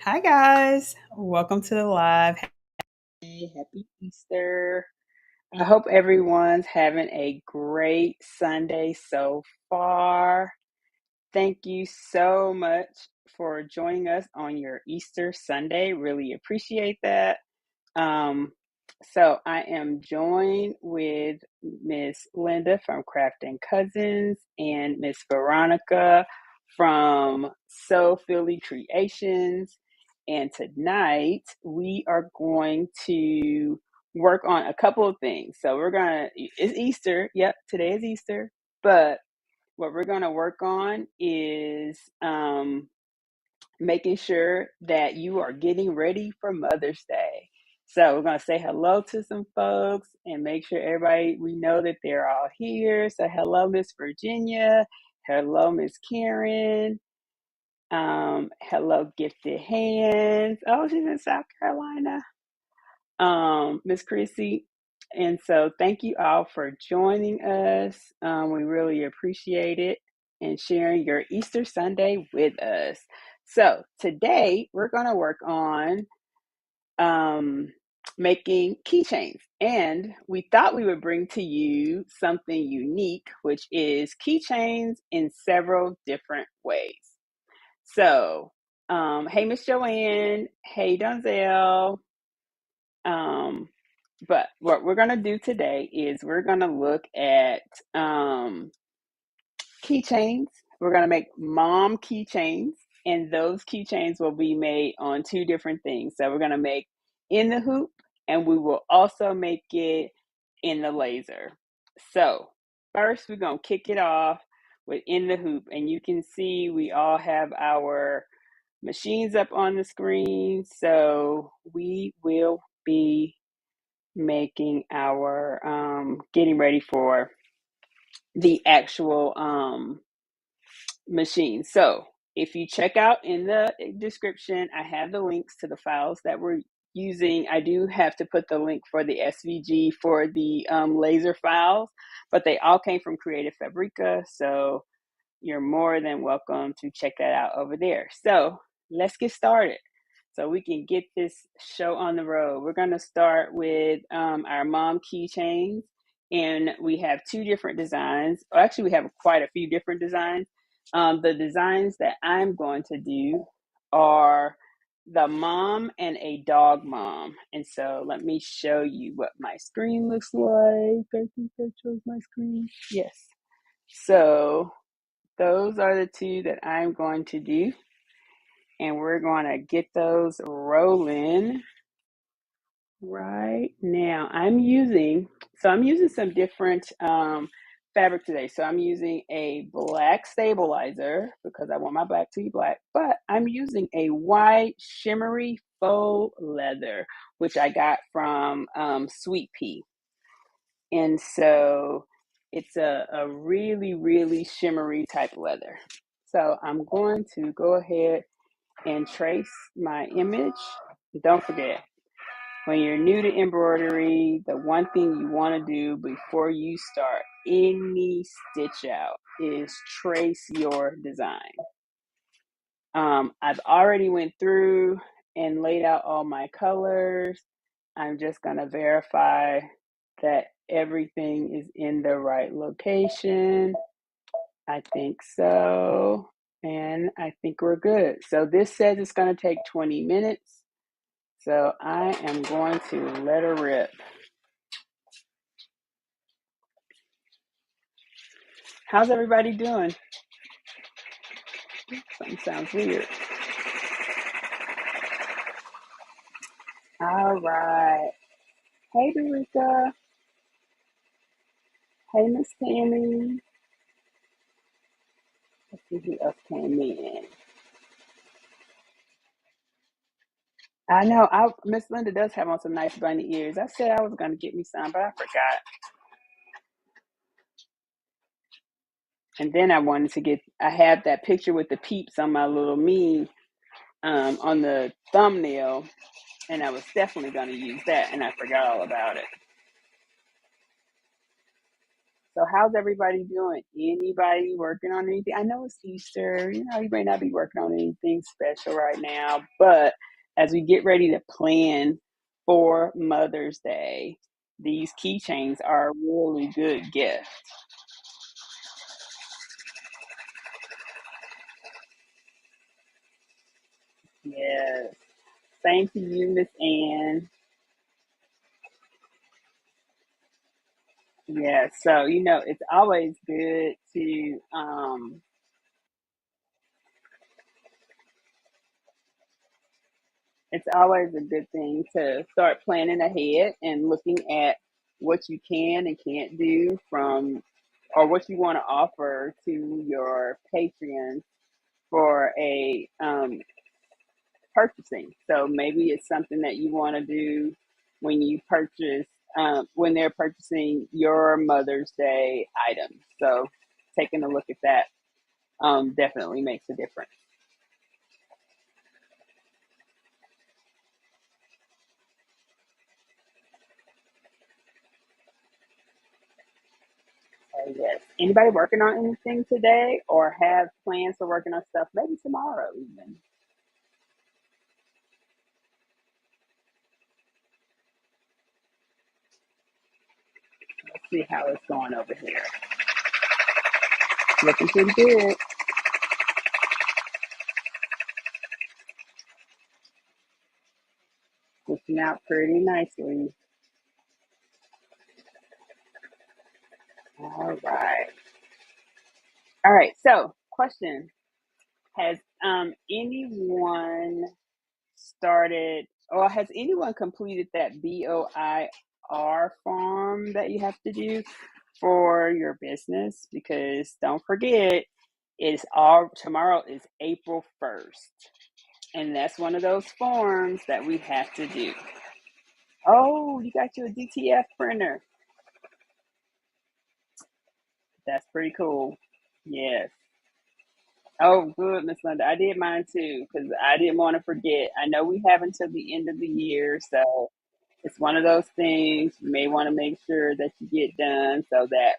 Hi, guys. Welcome to the live. Hey, happy Easter. I hope everyone's having a great Sunday so far. Thank you so much for joining us on your Easter Sunday. Really appreciate that. Um, so I am joined with Miss Linda from Craft and Cousins and Miss Veronica from So Philly Creations. And tonight we are going to work on a couple of things. So it's Easter. Yep, today is Easter. But what we're gonna work on is making sure that you are getting ready for Mother's Day. So we're going to say hello to some folks and make sure we know that they're all here. So hello, Miss Virginia. Hello, Miss Karen. Hello, Gifted Hands. Oh, she's in South Carolina. Miss Chrissy. And so thank you all for joining us. We really appreciate it and sharing your Easter Sunday with us. So today we're going to work on making keychains. And we thought we would bring to you something unique, which is keychains in several different ways. So, hey, Miss Joanne. Hey, Donzel. Um, but what we're going to do today is we're going to look at keychains. We're going to make mom keychains, and those keychains will be made on two different things. So we're going to make in the hoop, and we will also make it in the laser. So first, we're going to kick it off with in the hoop, and you can see we all have our machines up on the screen. So we will be making our getting ready for the actual machine. So if you check out in the description, I have the links to the files that we're using. I do have to put the link for the SVG for the laser files, but they all came from Creative Fabrica. So you're more than welcome to check that out over there. So let's get started so we can get this show on the road. We're going to start with our mom keychains, and we have two different designs. Actually, we have quite a few different designs. The designs that I'm going to do are the mom and a dog mom. And so let me show you what my screen looks like. I think I chose my screen. Yes. So those are the two that I'm going to do. And we're going to get those rolling right now. I'm using some different fabric today. So I'm using a black stabilizer because I want my black to be black, but I'm using a white shimmery faux leather, which I got from Sweet Pea. And so it's a really, really shimmery type leather. So I'm going to go ahead and trace my image. Don't forget, when you're new to embroidery, the one thing you want to do before you start any stitch out is trace your design. I've already went through and laid out all my colors. I'm just going to verify that everything is in the right location. I think so. And I think we're good. So this says it's going to take 20 minutes. So I am going to let her rip. How's everybody doing? Something sounds weird. All right. Hey, Dorica. Hey, Miss Tammy. Let's see who else came in. I know. Miss Linda does have on some nice bunny ears. I said I was going to get me some, but I forgot. And then I have that picture with the peeps on my little me on the thumbnail, and I was definitely going to use that, and I forgot all about it. So how's everybody doing? Anybody working on anything? I know it's Easter, you may not be working on anything special right now, but as we get ready to plan for Mother's Day, these keychains are a really good gift. Yes. Same to you, Miss Ann. Yeah, so it's always good to it's always a good thing to start planning ahead and looking at what you can and can't do from or what you want to offer to your patrons for a purchasing. So maybe it's something that you want to do when you purchase when they're purchasing your Mother's Day items. So taking a look at that definitely makes a difference. Yes. Anybody working on anything today or have plans for working on stuff maybe tomorrow even? Let's see how it's going over here. Looking pretty good. Looking out pretty nicely. All right. All right. So, question: Has anyone started, or has anyone completed that BOIR form that you have to do for your business? Because don't forget, it's all tomorrow is April 1st, and that's one of those forms that we have to do. Oh, you got your DTF printer. That's pretty cool. Yes. Oh, good, Miss Linda. I did mine too because I didn't want to forget. I know we have until the end of the year, so it's one of those things you may want to make sure that you get done so that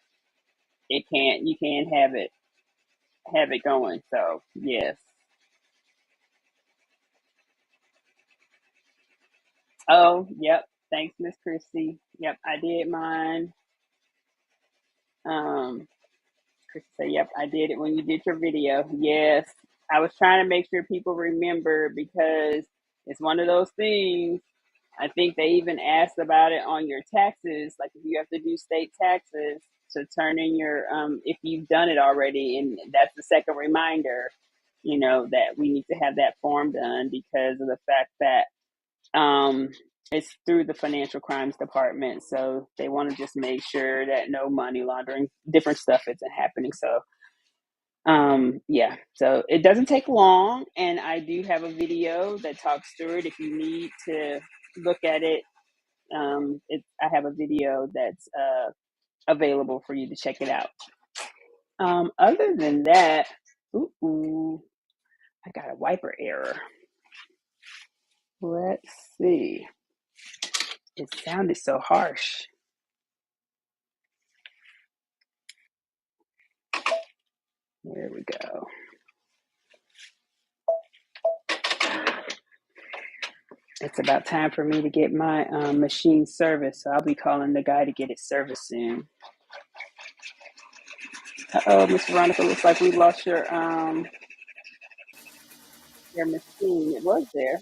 you can have it going. So yes. Oh, yep. Thanks, Miss Christy. Yep, I did mine. Um, Christy said, "Yep, I did it when you did your video." Yes, I was trying to make sure people remember because it's one of those things. I think they even asked about it on your taxes, like if you have to do state taxes to turn in your if you've done it already, and that's the second reminder, that we need to have that form done because of the fact that it's through the financial crimes department, so they want to just make sure that no money laundering, different stuff isn't happening. So yeah, so it doesn't take long, and I do have a video that talks through it if you need to look at it. I have a video that's available for you to check it out. Other than that, I got a wiper error. Let's see. It sounded so harsh. There we go. It's about time for me to get my machine serviced, so I'll be calling the guy to get it serviced soon. Oh, Miss Veronica, looks like we lost your machine. It was there.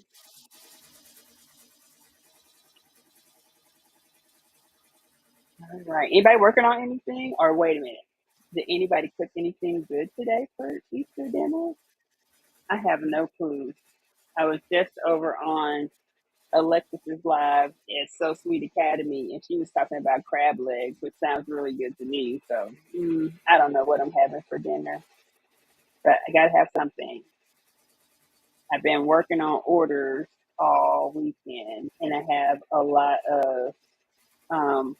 All right. Anybody working on anything? Or wait a minute. Did anybody cook anything good today for Easter dinner? I have no clue. I was just over on Alexis's live at So Sweet Academy, and she was talking about crab legs, which sounds really good to me. So I don't know what I'm having for dinner, but I gotta have something. I've been working on orders all weekend, and I have a lot of. Um,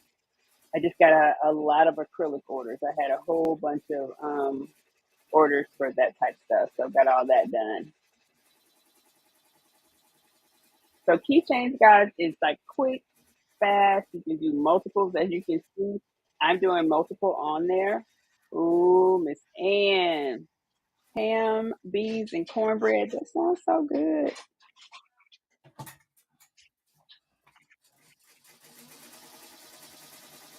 I just got a lot of acrylic orders. I had a whole bunch of orders for that type stuff, so got all that done. So keychains, guys, is like quick, fast. You can do multiples, as you can see. I'm doing multiple on there. Ooh, Miss Ann. Ham, beans, and cornbread. That sounds so good.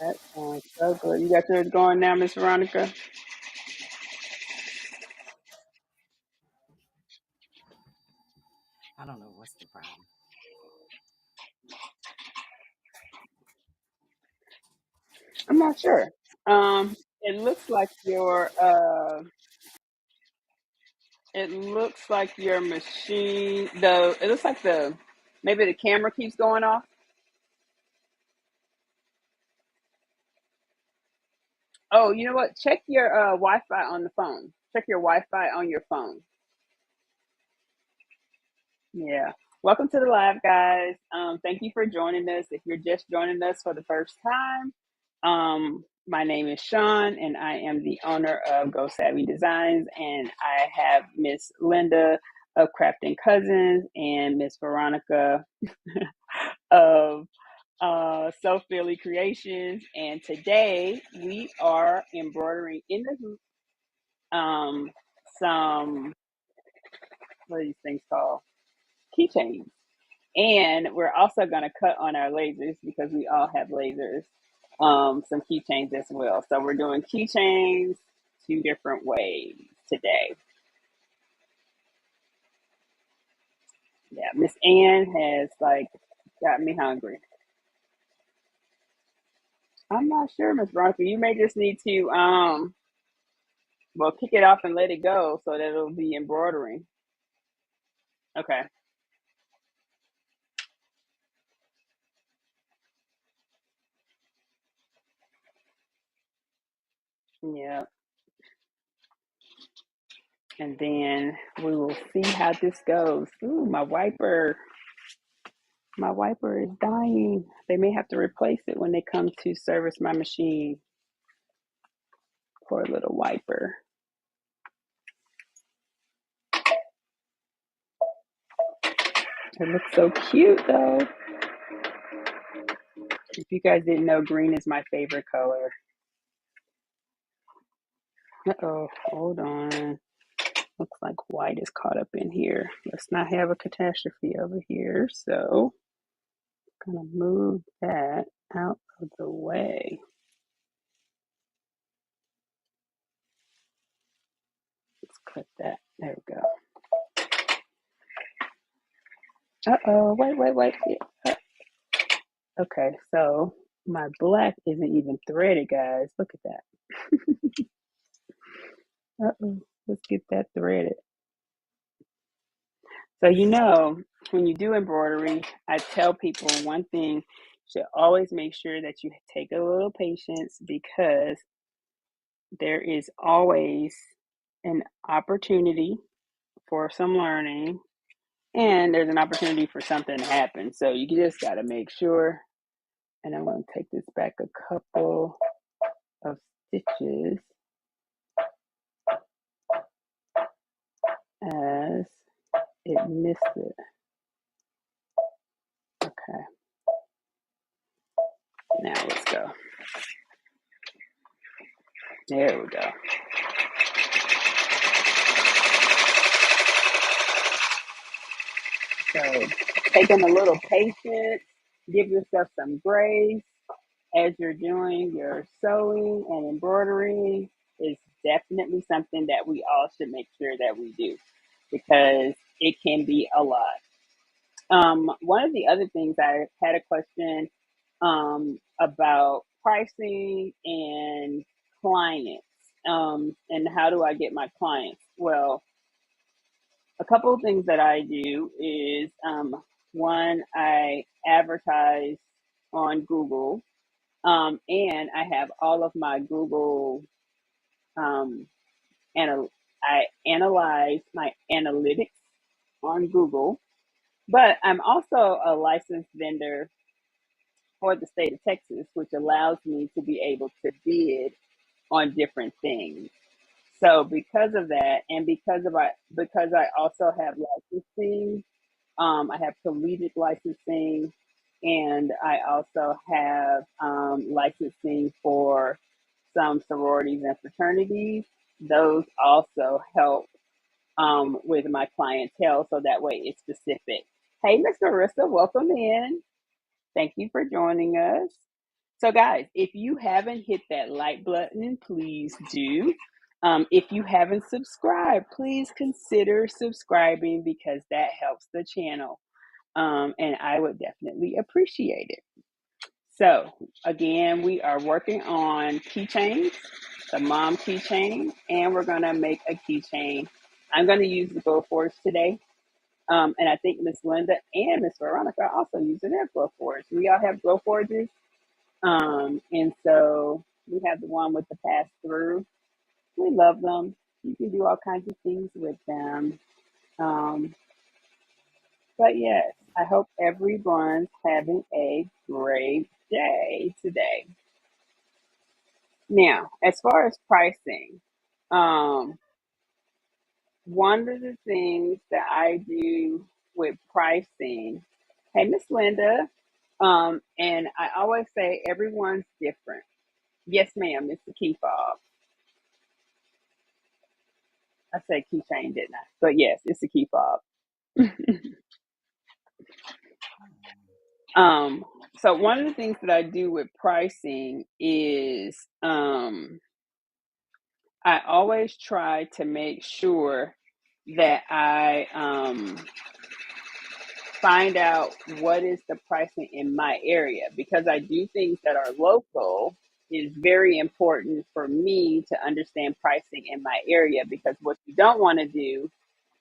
That sounds so good. You got yours going now, Miss Veronica? I don't know what's the problem. I'm not sure. It looks like your machine it looks like the maybe the camera keeps going off. Oh, you know what? Check your Wi-Fi on the phone. Check your Wi-Fi on your phone. Yeah. Welcome to the live, guys. Thank you for joining us. If you're just joining us for the first time, my name is Sean, and I am the owner of Go Savvy Designs. And I have Miss Linda of Crafting Cousins and Miss Veronica of So Philly Creations. And today we are embroidering in the hoop some, what are these things called? Keychains. And we're also going to cut on our lasers because we all have lasers, some keychains as well. So we're doing keychains two different ways today. Yeah, Miss Ann has like got me hungry. I'm not sure, Miss Bronco. You may just need to well, kick it off and let it go so that it'll be embroidering. Okay. Yeah. And then we will see how this goes. Ooh, my wiper is dying. They may have to replace it when they come to service my machine. Poor little wiper. It looks so cute though. If you guys didn't know, green is my favorite color. Uh-oh, hold on. Looks like white is caught up in here. Let's not have a catastrophe over here. So I'm gonna move that out of the way. Let's clip that. There we go. Uh-oh, wait. Yeah. Okay, so my black isn't even threaded, guys. Look at that. Uh-oh, let's get that threaded. So, when you do embroidery, I tell people one thing, you should always make sure that you take a little patience because there is always an opportunity for some learning and there's an opportunity for something to happen. So you just got to make sure. And I'm going to take this back a couple of stitches as it missed it. Okay, now let's go. There we go. So taking a little patience, give yourself some grace as you're doing your sewing and embroidery is definitely something that we all should make sure that we do because it can be a lot. One of the other things I had a question about pricing and clients, and how do I get my clients? Well, a couple of things that I do is one, I advertise on Google, and I have all of my Google, um, I analyze my analytics on Google, but I'm also a licensed vendor for the state of Texas, which allows me to be able to bid on different things. So because of that, and because I also have licensing, I have collegiate licensing, and I also have licensing for some sororities and fraternities. Those also help with my clientele, so that way it's specific. Hey, Miss Marissa, welcome in. Thank you for joining us. So, guys, if you haven't hit that like button, please do. If you haven't subscribed, please consider subscribing because that helps the channel. And I would definitely appreciate it. So, again, we are working on keychains, the mom keychain, and we're going to make a keychain. I'm going to use the Glow Forge today. And I think Miss Linda and Miss Veronica are also using their Glow Forge. We all have Glow Forges. And so we have the one with the pass through. We love them. You can do all kinds of things with them. Um, but yes, I hope everyone's having a great day today. Now, as far as pricing, um, one of the things that I do with pricing, hey, Miss Linda, and I always say everyone's different. Yes, ma'am, Mr. Key Fob. I said keychain, didn't I? But yes, it's a key fob. um, so one of the things that I do with pricing is I always try to make sure that I find out what is the pricing in my area, because I do things that are local. Is very important for me to understand pricing in my area, because what you don't want to do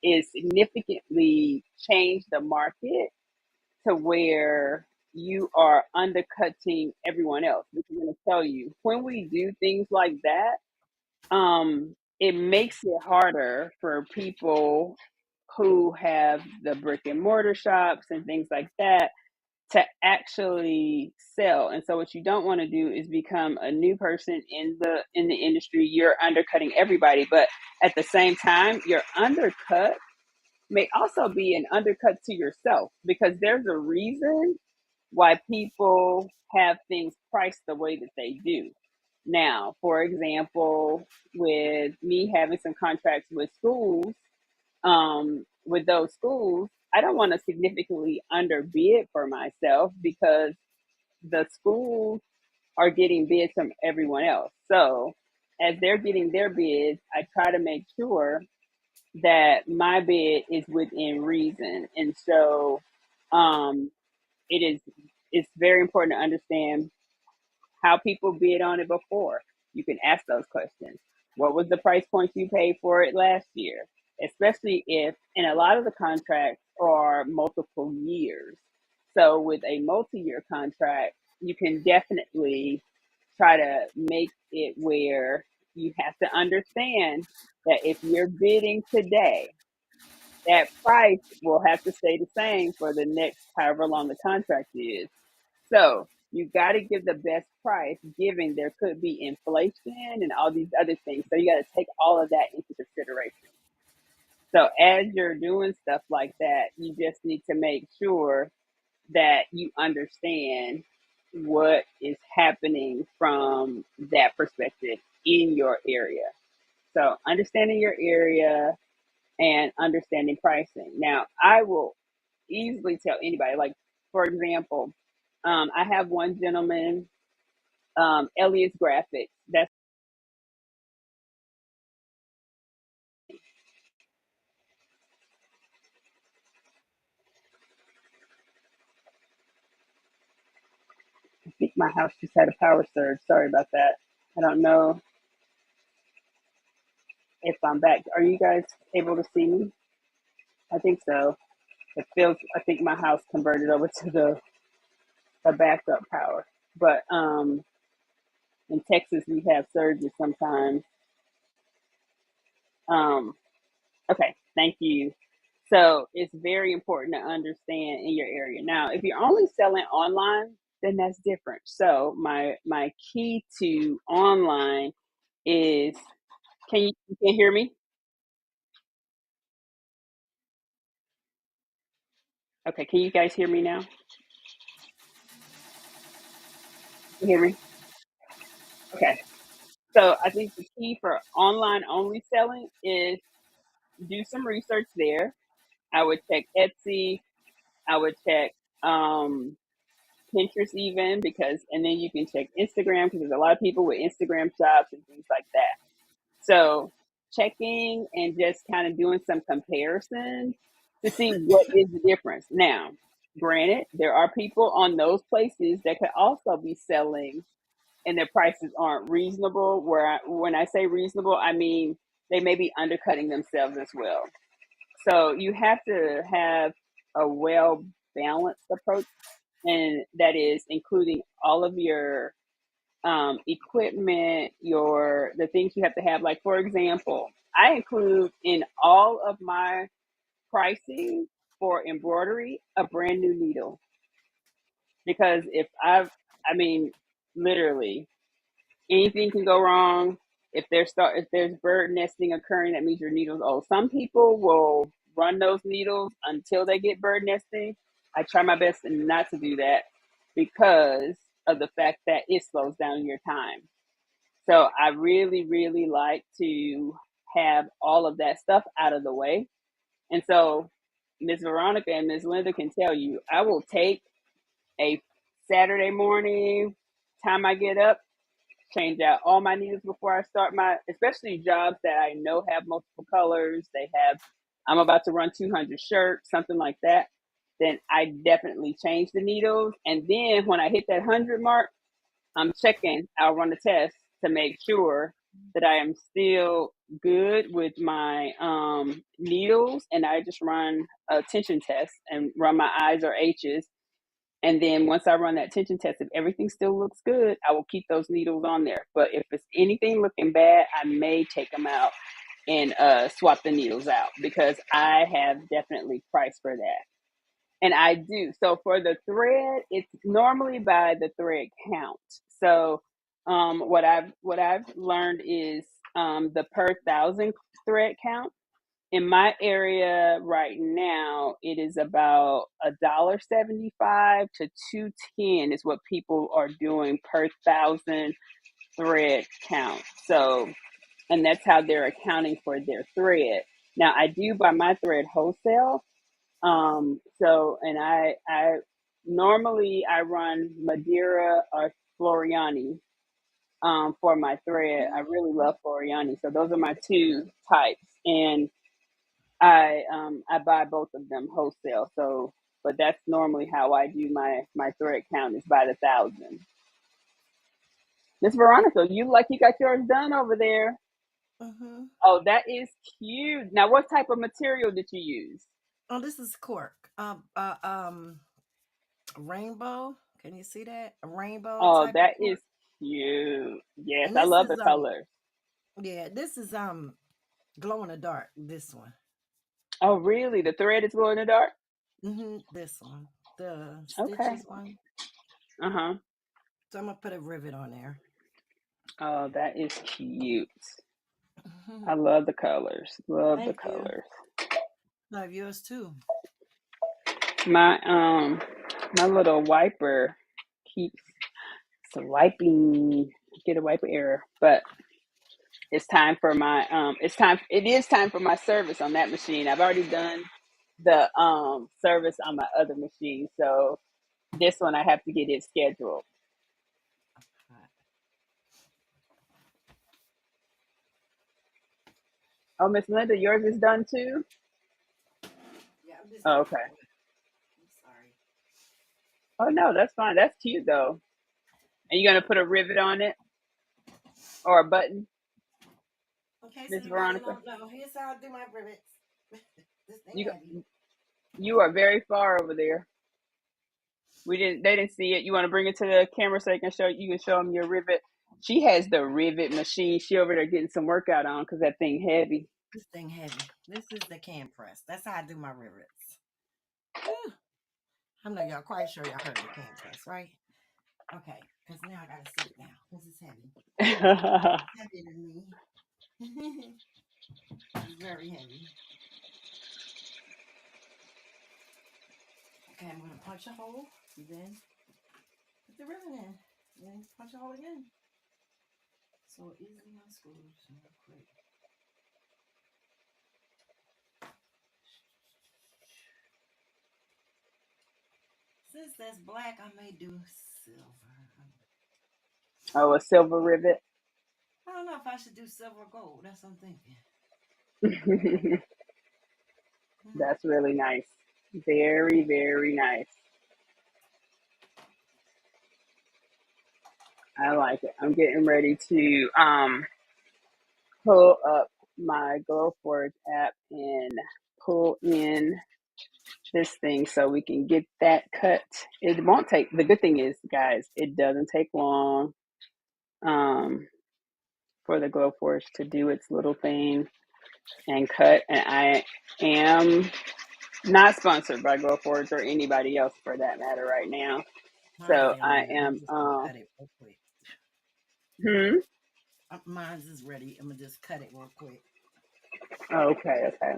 is significantly change the market to where you are undercutting everyone else. Which I'm going to tell you, when we do things like that, it makes it harder for people who have the brick and mortar shops and things like that to actually sell. And so what you don't want to do is become a new person in the industry. You're undercutting everybody, but at the same time, your undercut may also be an undercut to yourself, because there's a reason why people have things priced the way that they do. Now, for example, with me having some contracts with schools, with those schools, I don't want to significantly underbid for myself, because the schools are getting bids from everyone else. So as they're getting their bids, I try to make sure that my bid is within reason. And so um, it is it's very important to understand how people bid on it before. You can ask those questions. What was the price point you paid for it last year? Especially if, and a lot of the contracts are multiple years. So with a multi-year contract, you can definitely try to make it where you have to understand that if you're bidding today, that price will have to stay the same for the next however long the contract is. So you got to give the best price, given there could be inflation and all these other things. So you got to take all of that into consideration. So as you're doing stuff like that, you just need to make sure that you understand what is happening from that perspective in your area. So understanding your area and understanding pricing. Now, I will easily tell anybody, like, for example, I have one gentleman, Elliot's Graphics. That's, I think my house just had a power surge. Sorry about that. I don't know if I'm back. Are you guys able to see me? I think so. It feels, I think my house converted over to the backup power. But in Texas, we have surges sometimes. Um, okay, thank you. So it's very important to understand in your area. Now, if you're only selling online, then that's different. So my key to online is, you can hear me? Okay, can you guys hear me now? You hear me? Okay. So I think the key for online only selling is do some research there. I would check Etsy. I would check um, Pinterest even because, and then you can check Instagram because there's a lot of people with Instagram shops and things like that. So checking and just kind of doing some comparisons to see what is the difference. Now, granted, there are people on those places that could also be selling and their prices aren't reasonable. When I say reasonable, I mean they may be undercutting themselves as well. So you have to have a well balanced approach, and that is including all of your equipment, your the things you have to have. Like for example, I include in all of my pricing for embroidery a brand new needle because I mean, literally anything can go wrong. If there's bird nesting occurring, that means your needle's old. Some people will run those needles until they get bird nesting. I try my best not to do that because of the fact that it slows down your time. So I really, really like to have all of that stuff out of the way. And so Miss Veronica and Miss Linda can tell you, I will take a Saturday morning time I get up, change out all my needles before I start my, especially jobs that I know have multiple colors. I'm about to run 200 shirts, something like that. Then I definitely change the needles. And then when I hit that 100 mark, I'm checking, I'll run a test to make sure that I am still good with my needles. And I just run a tension test and run my I's or H's, and then once I run that tension test, if everything still looks good, I will keep those needles on there. But if it's anything looking bad, I may take them out and swap the needles out because I have definitely priced for that. And I do. So for the thread, it's normally by the thread count. So what I've learned is the per thousand thread count in my area right now, it is about $1.75 to 2.10 is what people are doing per thousand thread count. So, and that's how they're accounting for their thread. Now, I do buy my thread wholesale. And I normally I run Madeira or Floriani for my thread. I really love Floriani, so those are my two types. And I buy both of them wholesale. So, but that's normally how I do my thread count is by the thousand. Miss Veronica, you like you got yours done over there. Mm-hmm. Oh, that is cute. Now, what type of material did you use? Oh, this is cork. Rainbow. Can you see that? A rainbow Oh, type of that is cork. cute. Yes, And I this love the is colors. yeah, this is glow in the dark. This one. Oh, really? The thread is glow in the dark. This one. The Okay. stitches one. Uh huh. So I'm gonna put a rivet on there. Oh, that is cute. I Mhm. love the colors. Love the Thank you. colors. Love yours too. My my little wiper keeps swiping. Get a wiper error, but it is time for my service on that machine. I've already done the service on my other machine, so this one I have to get it scheduled. Right. Oh, Miss Linda, yours is done too. Yeah, I'm just Oh, getting okay. it wet. I'm sorry. Oh no, that's fine. That's cute though. And you gonna put a rivet on it or a button, In case Miss anybody Veronica? don't know, here's how I do my rivets. This thing You heavy. you are very far over there. They didn't see it. You want to bring it to the camera so you can show them your rivet. She has the rivet machine. She over there getting some workout on because that thing heavy. This thing heavy. This is the can press. That's how I do my rivets. Whew. I'm not y'all quite sure y'all heard the can press, right? Okay, because now I gotta sit down. This is heavy. Heavier than me. It's very heavy. Okay, I'm gonna punch a hole, then put the rivet in. And punch a hole again. So easily unscrews real quick. Since that's black, I may do silver. Oh, a silver rivet. I don't know if I should do silver or gold. That's what I'm thinking. Hmm. That's really nice. Very, very nice. I like it. I'm getting ready to pull up my Glowforge app and pull in this thing so we can get that cut. It won't take, the good thing is, guys, it doesn't take long um, for the Glowforge to do its little thing and cut. And I am not sponsored by Glowforge or anybody else for that matter right now. Mine's So ready. I I'm am, just gonna cut it real quick. hmm? Mine's is ready. I'm gonna just cut it real quick. Okay, okay.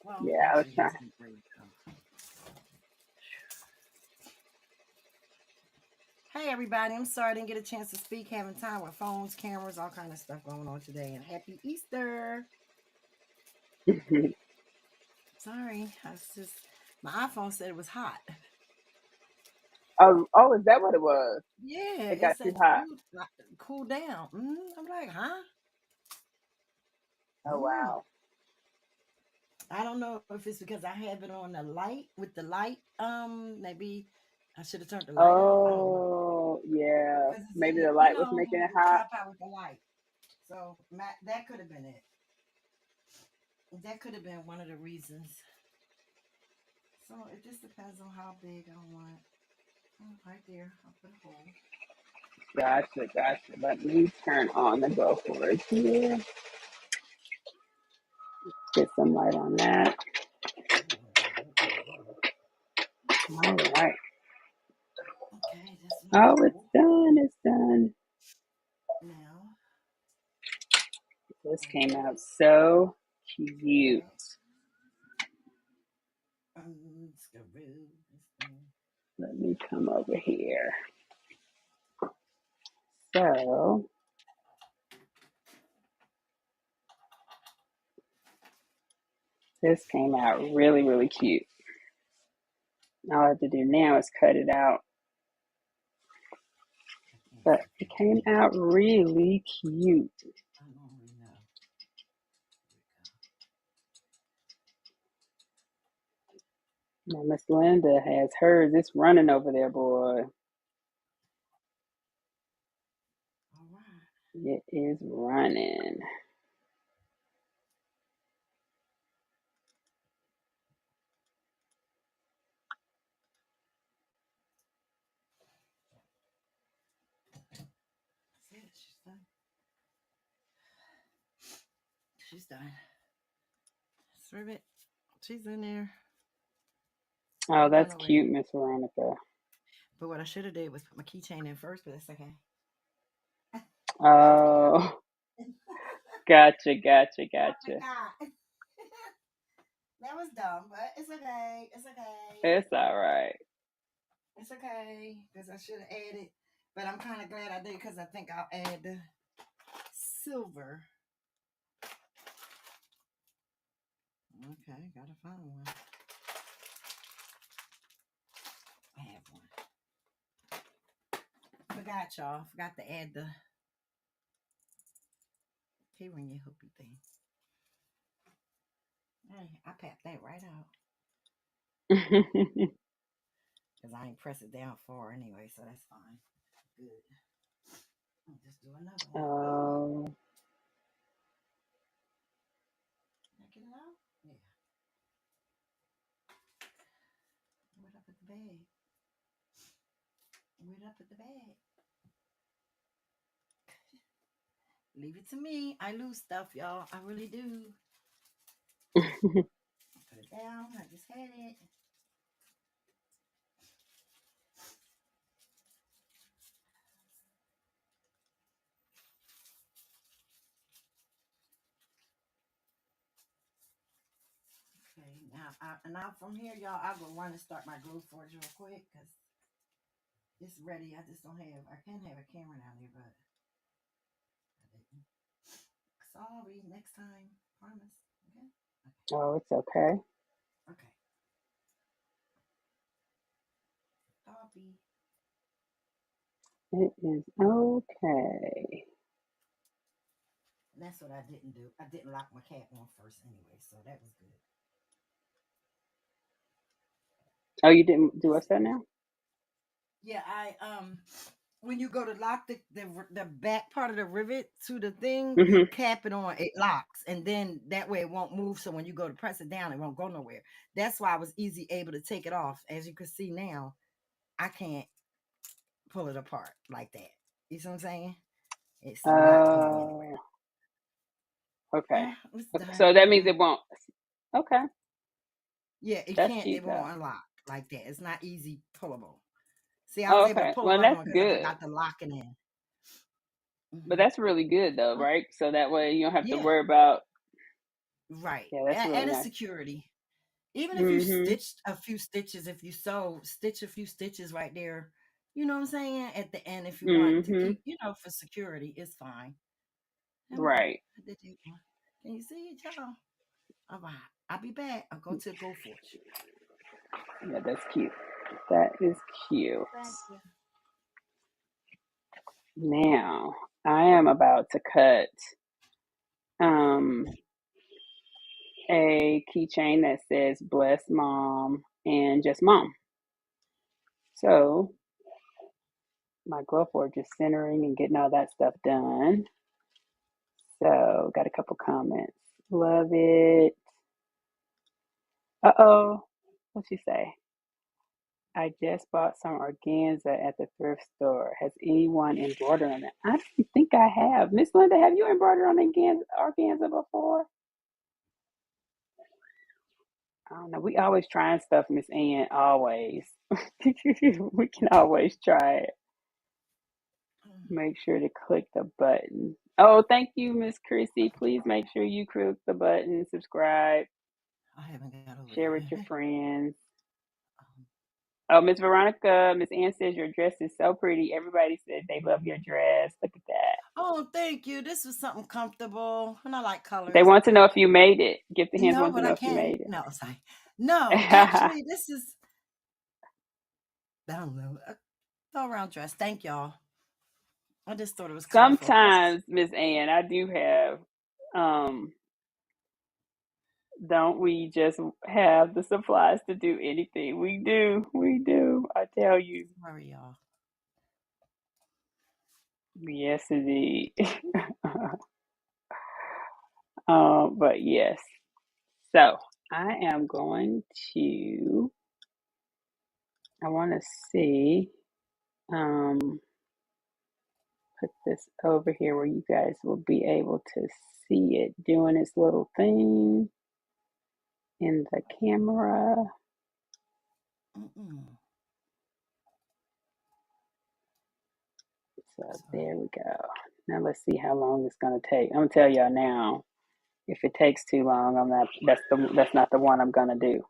Well, Yeah, I was actually, trying. his is ready to go. Hey everybody, I'm sorry I didn't get a chance to speak. Having time with phones, cameras, all kind of stuff going on today. And happy Easter. Sorry, I was just my iPhone said it was hot. Oh, is that what it was? Yeah, It it got too said hot. cool down. I'm like, huh? Oh, Mm. wow. I don't know if it's because I have it on the light with the light. Maybe I should have turned the light off. I don't know Oh, yeah. because it's Maybe in the, the light was making it the hot. tripod with the light. So that could have been it. That could have been one of the reasons. So it just depends on how big I want. Oh, right there, I'll put a hole. Gotcha, gotcha. Let me turn on the go for it here. Get some light on that. All right. Okay, that's my Oh, it's hole. done. It's done. Now, This came undo out it. so cute. Okay. Unscrew this thing. Let me come over here. So, this came out really, really cute. All I have to do now is cut it out. I can't But see it from came here. out really cute. I normally know. Now, Miss Linda has hers. It's running over there, boy. All right. It is running. That's it. She's done. She's done. Serve it. She's in there. Oh, I'm done that's already. cute, Miss Veronica. But what I should have did was put my keychain in first, but that's okay. Oh, gotcha, gotcha, I gotcha. forgot. That was dumb, but it's okay. It's okay. It's all right. It's okay because I should have added, but I'm kind of glad I did because I think I'll add the silver. Okay, gotta find one. I have one. Forgot y'all. Forgot to add the keyring your hoopy thing. Hey, I packed that right out because I ain't press it down far anyway, so that's fine. Good. I'll just do another one. Oh, Did I get it out? Yeah. Where'd I put the bag? Where'd I put the bag? Leave it to me. I lose stuff, y'all. I really do. Put it down. I just had it. Okay, now from here, y'all, I'll go run and start my glue forge real quick because It's ready. I just don't have. I can have a camera down there, but I didn't. Sorry. Next time. Promise. Okay. Oh, it's okay. Okay. Sorry. It is okay. And that's what I didn't do. I didn't lock my cat on first anyway, so that was good. Oh, you didn't do Let's us see. that now? Yeah, I when you go to lock the back part of the rivet to the thing, you Mm-hmm. cap it on, it locks, and then that way it won't move. So when you go to press it down, it won't go nowhere. That's why I was easy able to take it off. As you can see now, I can't pull it apart like that. You see what I'm saying? It's not going anywhere. Oh, okay. It's Okay, done. so that I'm means done. it won't. Okay, Yeah, it that's can't. cute It won't though. unlock like that. It's not easy pullable. See, I was Oh, able to okay. pull Well, another that's one because I good. forgot to lock it in. But Hmm. that's really good though, Oh, right? So that way you don't have to yeah, worry about. right. Yeah, that's really And it's nice. security. Even if you Mm-hmm. stitched a few stitches, if you sew, stitch a few stitches right there. You know what I'm saying? At the end, if you want to Mm-hmm. keep, for security, it's fine. There we go. Right. I did that one. Can you see it, y'all? All right. I'll be back. I'll go to Go Forge. Yeah, that's cute. That is cute. Thank you. Now I am about to cut um a keychain that says "Bless Mom" and just Mom. So my glove board just centering and getting all that stuff done. So got a couple comments. Love it. Uh-oh. What'd she say? I just bought some organza at the thrift store. Has anyone embroidered on it? I don't think I have. Miss Linda, have you embroidered on organza before? I don't know. We always trying stuff, Miss Ann. Always. We can always try it. Make sure to click the button. Oh, thank you, Miss Chrissy. Please make sure you click the button, subscribe, I haven't got over share with your there. friends. Um, Oh, Miss Veronica, Miss Ann says your dress is so pretty. Everybody said they love your dress. Look at that. oh, thank you. This was something comfortable, and I like They colors. want to know if you made it. Gift the Hands No, wants to but I know if you can. made No, sorry. No, it. actually, this is I don't know a all around dress. Thank y'all. I just thought it was colorful. Plus, Sometimes, Miss Ann, I do have don't we just have the supplies to do anything? We do. We do. I tell you. sorry, y'all. Yes, indeed. But yes. So I am going to, I want to see, um, put this over here where you guys will be able to see it doing its little thing in the camera. Mm-mm. So Sorry. there we go. Now let's see how long it's going to take. I'm gonna tell y'all now. If it takes too long, I'm not. That's not the one I'm gonna do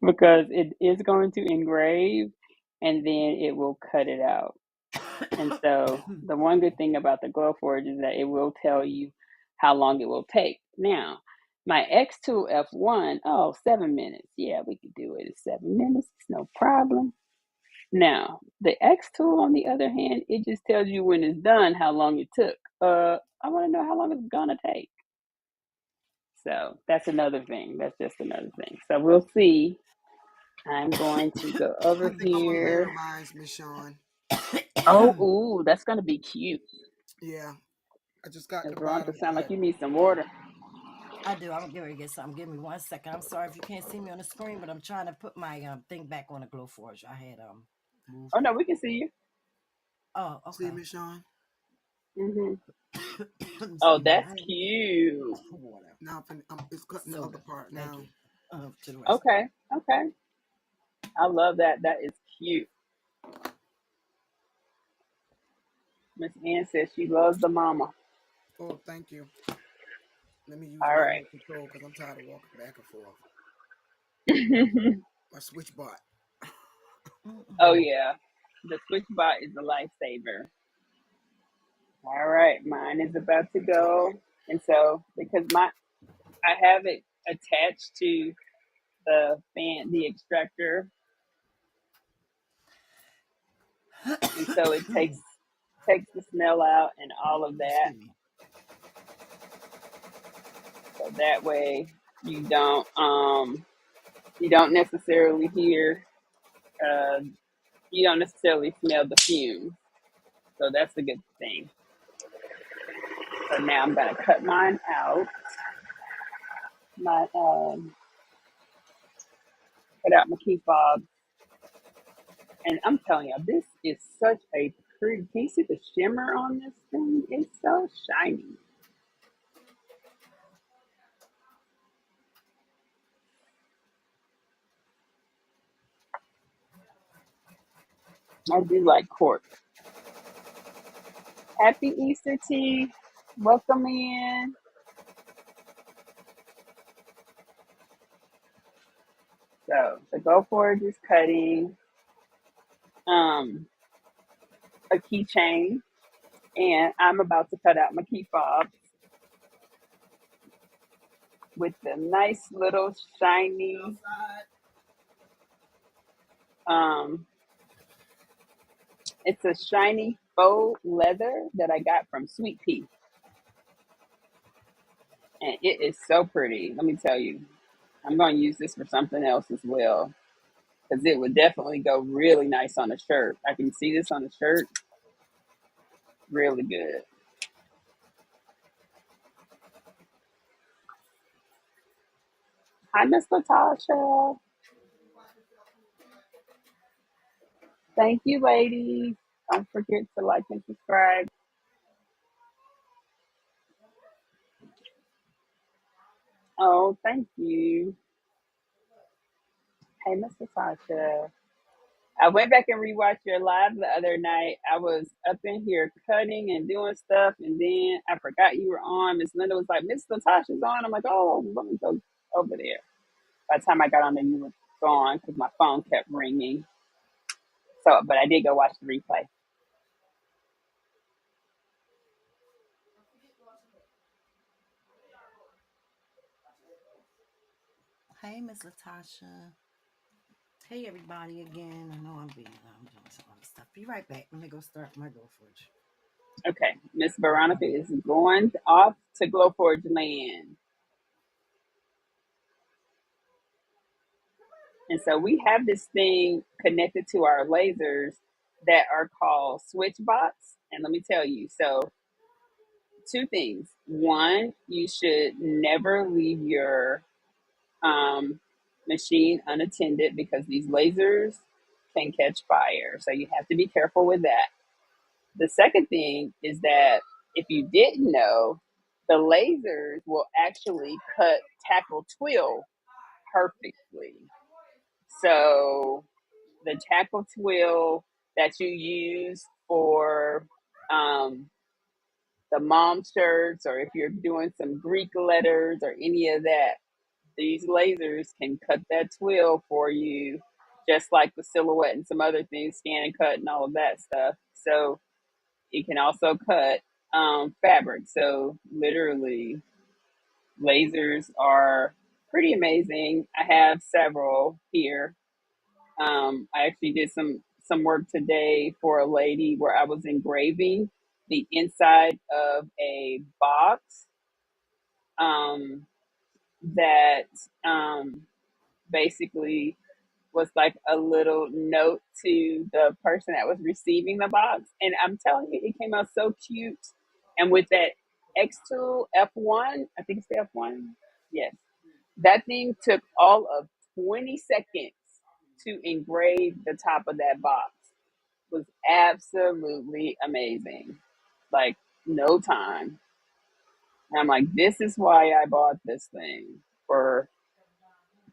because it is going to engrave, and then it will cut it out. And so the one good thing about the Glowforge is that it will tell you how long it will take. Now, my X2 F1, oh, 7 minutes. Yeah, we could do it in 7 minutes. It's no problem. Now, the X tool, on the other hand, it just tells you when it's done how long it took. I want to know how long it's gonna take. So that's another thing. That's just another thing. So we'll see. I'm going to go I over think I want to here. layer mine, Miss Shawn. Oh, ooh, that's gonna be cute. Yeah, I just got As the Veronica bottom sound like cut. you need some water. I do. I'm getting ready to get something. Give me 1 second. I'm sorry if you can't see me on the screen, but I'm trying to put my thing back on the Glow Forge. I had moved Oh no, it. we can see you. Oh, See, okay. Miss Shawn? Hmm. Oh, Excuse me. that's I need cute. water. Now it's cutting the Soda. other part Thank now. you. To the rest. Okay, okay. I love that. That is cute. Miss Ann says she loves the mama. Oh, thank you. Let me use All my right. remote control because I'm tired of walking back and forth. My switch bot. Oh yeah, the switch bot is a lifesaver. All right, mine is about to go, and so because I have it attached to the extractor, and so it takes the smell out and all of that. Excuse me. So that way you don't necessarily hear uh, you don't necessarily smell the fumes. So that's a good thing. So now I'm gonna cut mine out. My cut out my key fob, and I'm telling you, this is such a pretty. Can you see the shimmer on this thing? It's so shiny. I do like cork. Happy Easter, T. Welcome in. So the go forward is cutting um, a keychain, and I'm about to cut out my key fob with the nice little shiny um, it's a shiny faux leather that I got from Sweet Pea, and it is so pretty. Let me tell you, I'm going to use this for something else as well because it would definitely go really nice on a shirt. I can see this on a shirt, really good. Hi, Miss Latasha. Thank you, ladies. Don't forget to like and subscribe. Oh, thank you. Hey, Miss Latasha. I went back and rewatched your live the other night. I was up in here cutting and doing stuff, and then I forgot you were on. Miss Linda was like, Miss Latasha's on. I'm like, oh, let me go over there. By the time I got on there, you were gone because my phone kept ringing. So, but I did go watch the replay. Hey, Miss Latasha. Hey, everybody again. I know I'm doing some other stuff. Be right back. Let me go start my GoForge. Okay, Miss Veronica is going off to Glowforge Land. And so we have this thing connected to our lasers that are called switch bots. And let me tell you, so two things. One, you should never leave your um, machine unattended because these lasers can catch fire. So you have to be careful with that. The second thing is that if you didn't know, the lasers will actually cut tackle twill perfectly. So the tackle twill that you use for um, the mom shirts, or if you're doing some Greek letters or any of that, these lasers can cut that twill for you, just like the silhouette and some other things, scan and cut and all of that stuff. So it can also cut fabric. So literally, lasers are pretty amazing. I have several here. I actually did some work today for a lady where I was engraving the inside of a box um, that basically was like a little note to the person that was receiving the box. And I'm telling you, it came out so cute. And with that X2 F1, I think it's the F1. Yes. That thing took all of 20 seconds to engrave the top of that box. Was absolutely amazing. Like no time. And I'm like, this is why I bought this thing for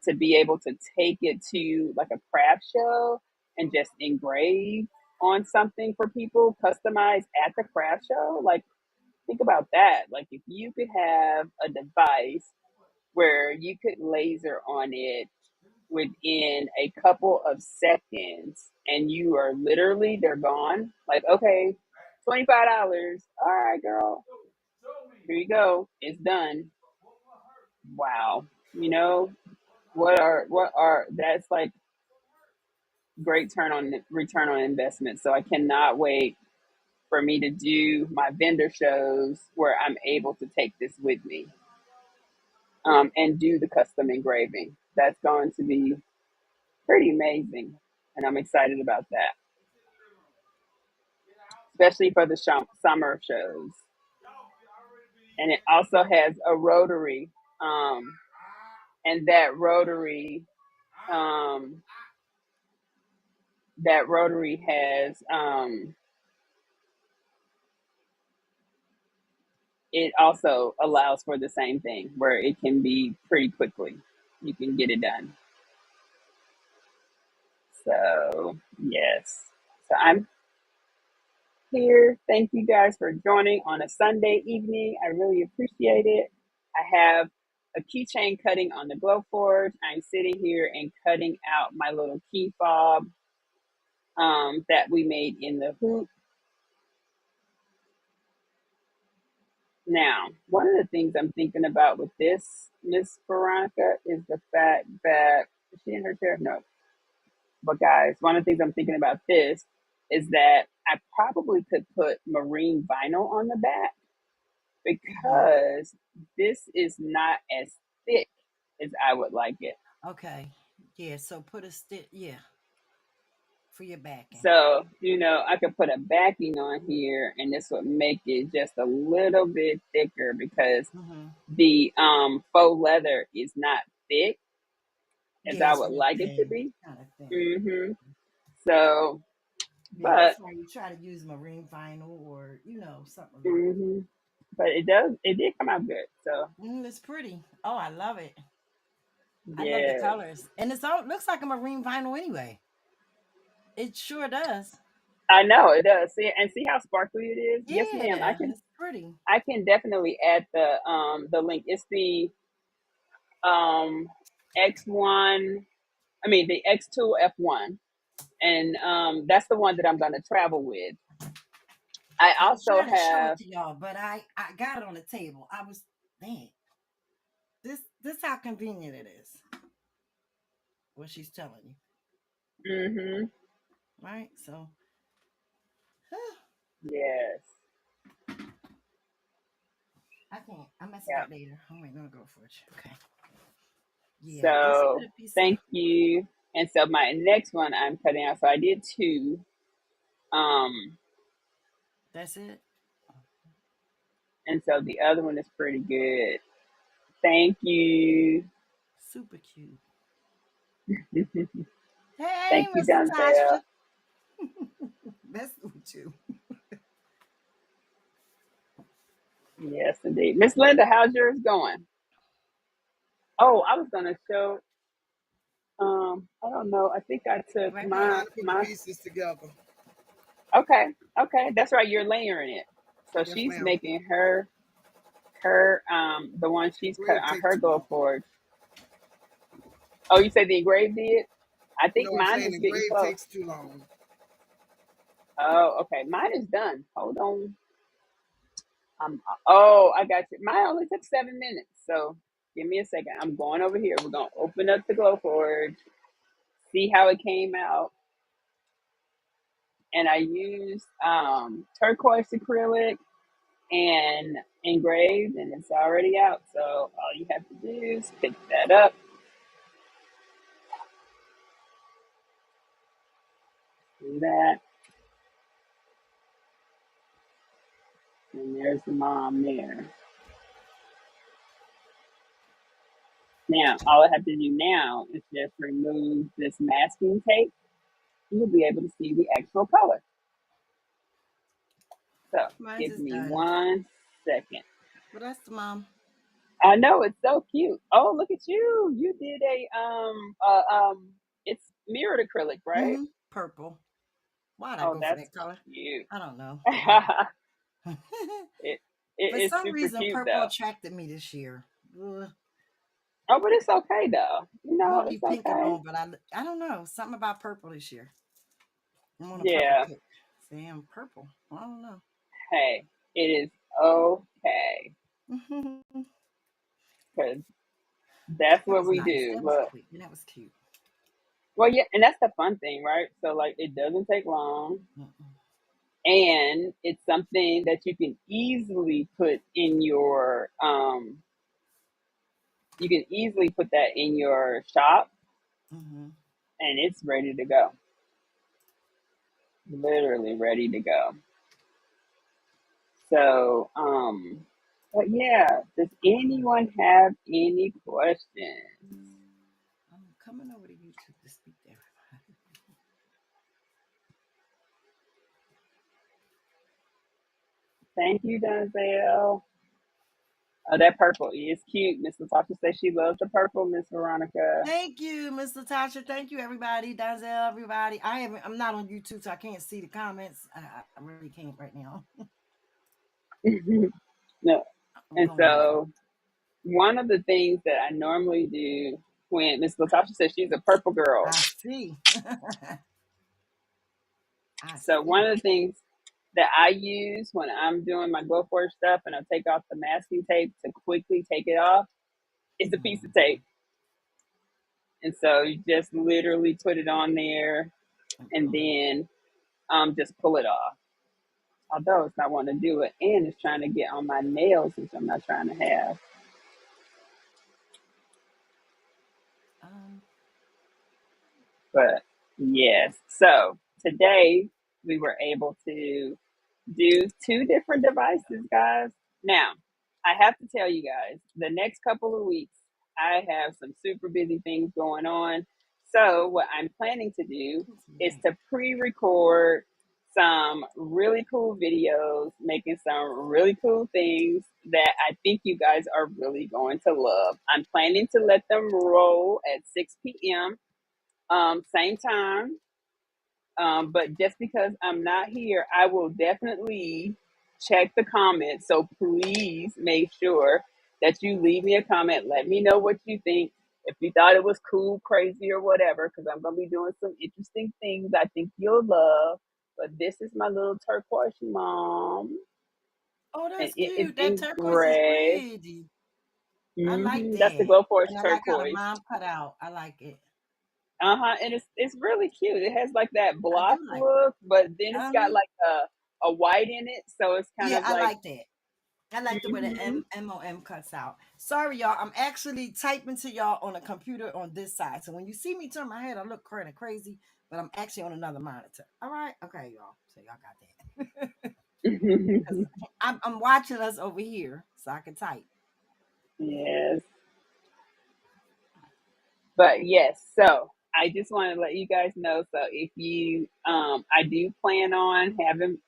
to be able to take it to like a craft show and just engrave on something for people, customize at the craft show. Like think about that. Like if you could have a device where you could laser on it within a couple of seconds, and you are literally, they're gone. Like, okay, $25. All right, girl, here you go. It's done. Wow. You know, that's like great return on investment. So I cannot wait for me to do my vendor shows where I'm able to take this with me, and do the custom engraving. That's going to be pretty amazing, and I'm excited about that, especially for the summer shows. And it also has a rotary, and um, that rotary has, it also allows for the same thing where it can be pretty quickly. You can get it done. So yes, so I'm here. Thank you guys for joining on a Sunday evening. I really appreciate it. I have a keychain cutting on the glow forge. I'm sitting here and cutting out my little key fob, that we made in the hoop. Now, one of the things I'm thinking about with this, Miss Veronica, is the fact that, is she in her chair? No. But guys, one of the things I'm thinking about this is that I probably could put marine vinyl on the back, Mhm. because this is not as thick as I would like it. Okay. Yeah. So put a stick. Yeah, for your backing. So, I could put a backing on here and this would make it just a little bit thicker, because Mm-hmm. the faux leather is not thick as Yeah, I it's would real like it to thin. be. Kind of thin. hmm So, Yeah, but that's why you try to use marine vinyl or something like. hmm but it did come out good. So, It's pretty. Oh, I love it. I love the yes. colors, and it's all looks like a marine vinyl anyway. It sure does. I know it does. See how sparkly it is? Yes, ma'am. Yeah, it's pretty. I can definitely add the link. It's the um X1, I mean the X2 F1. And that's the one that I'm gonna travel with. I I was also trying to show it have, to y'all, but I got it on the table. I was dang. This how convenient it is. What she's telling you, hmm right? So, yes. I can't. I mess it Yeah. up later. I'm waiting on to go for it. Okay. Yeah, just put So a piece of. thank you. And so my next one I'm cutting out. So I did two. Um That's it. and so the other one is pretty good. Thank you. Super cute. Thank Hey, you, Miss Donzel. Natasha. That's with you. Yes, indeed. Miss Linda, how's yours going? Oh, I was gonna show. I don't know. I think I took Right I'm there. my trying to put the my. pieces together. Okay, okay, that's right. You're layering it. So Yes, she's ma'am. making her the one she's cut Grave on takes her too go long. forward. Oh, you said the engraved did? I think No, I'm mine saying is the getting grave close. takes too long. Oh, okay. Mine is done. Hold on. Oh, I got you. Mine only took 7 minutes. So give me a second. I'm going over here. We're gonna open up the glow forge, see how it came out. And I used turquoise acrylic and engraved, and it's already out. So all you have to do is pick that up, do that, and there's the mom there. Now, all I have to do now is just remove this masking tape. You'll be able to see the actual color. So Mine's give is me done. 1 second. But that's the mom. I know it's so cute. Oh, look at you! You did it's mirrored acrylic, right? Purple. Why'd I Oh, go for that's that color? cute. I don't know. it For is some super reason, cute purple though. attracted me this year. Ugh. Oh, but it's okay though. I'm gonna It's leave pink okay. alone, but I don't know. Something about purple this year. I'm on a purple Yeah. kick. See, I'm purple. I don't know. Hey, it is okay because that's That what was we nice. do. That was But cute. That was cute. well, yeah, and that's the fun thing, right? So like, it doesn't take long, Mm-mm. and it's something that you can easily put in your you can easily put that in your shop, Mm-hmm. and it's ready to go. Literally ready to go. So, but yeah, does anyone have any questions? I'm coming over to YouTube to speak to everybody. Thank you, Denzel. Oh, that purple is cute. Miss Latasha says she loves the purple, Miss Veronica. Thank you, Miss Latasha. Thank you, everybody. Denzel, everybody. I'm not on YouTube, so I can't see the comments. I really can't right now. No. I'm And going over. so one of the things that I normally do when Miss Latasha says she's a purple girl. I see. I So see. one of the things that I use when I'm doing my glow forge stuff and I take off the masking tape to quickly take it off is a piece of Mhm. tape. And so you just literally put it on there And and pull it off. then just pull it off. Although it's not wanting to do it and it's trying to get on my nails, which I'm not trying to have. Um, But yes, so today we were able to do two different devices, guys. Now, I have to tell you guys, the next couple of weeks, I have some super busy things going on. So, what I'm planning to do who's is that? to pre record some really cool videos, making some really cool things that I think you guys are really going to love. I'm planning to let them roll at 6 p.m. Same time. But just because I'm not here, I will definitely check the comments. So please make sure that you leave me a comment. Let me know what you think. If you thought it was cool, crazy, or whatever, because I'm going to be doing some interesting things I think you'll love. But this is my little turquoise mom, Oh, and that's it is cute. That in turquoise is gray. pretty. I like That's the that. Glow Force And I like how the turquoise. mom cut out. I like it. And it's really cute. It has like that I do block like it. look, but then it's got Um, like a white in it, so it's kind yeah, of I like. like that. I like the way the Hmm. MOM cuts out. Sorry, y'all. I'm actually typing to y'all on a computer on this side. So when you see me turn my head, I look kind of crazy, but I'm actually on another monitor. All right. Okay, y'all. So y'all got that. Because I'm watching us over here so I can type. Yes, but yes. So I just want to let you guys know. So if you, I do plan on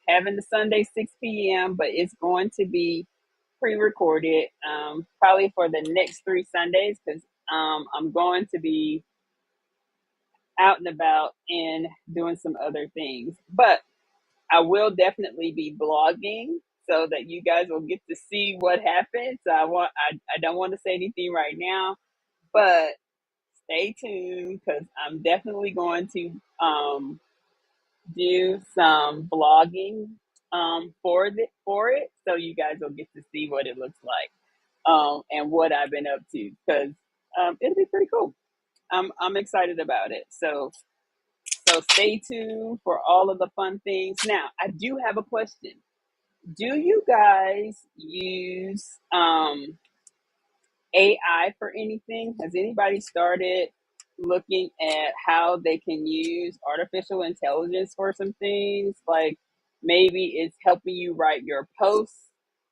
having the Sunday 6 p.m., but it's going to be pre-recorded, probably for the next 3 Sundays because I'm going to be out and about and doing some other things. But I will definitely be blogging so that you guys will get to see what happens. So I don't want to say anything right now, but stay tuned because I'm definitely going to do some blogging for it so you guys will get to see what it looks like and what I've been up to because it'll be pretty cool. I'm excited about it. So stay tuned for all of the fun things. Now, I do have a question. Do you guys use AI for anything? Has anybody started looking at how they can use artificial intelligence for some things? Like maybe it's helping you write your posts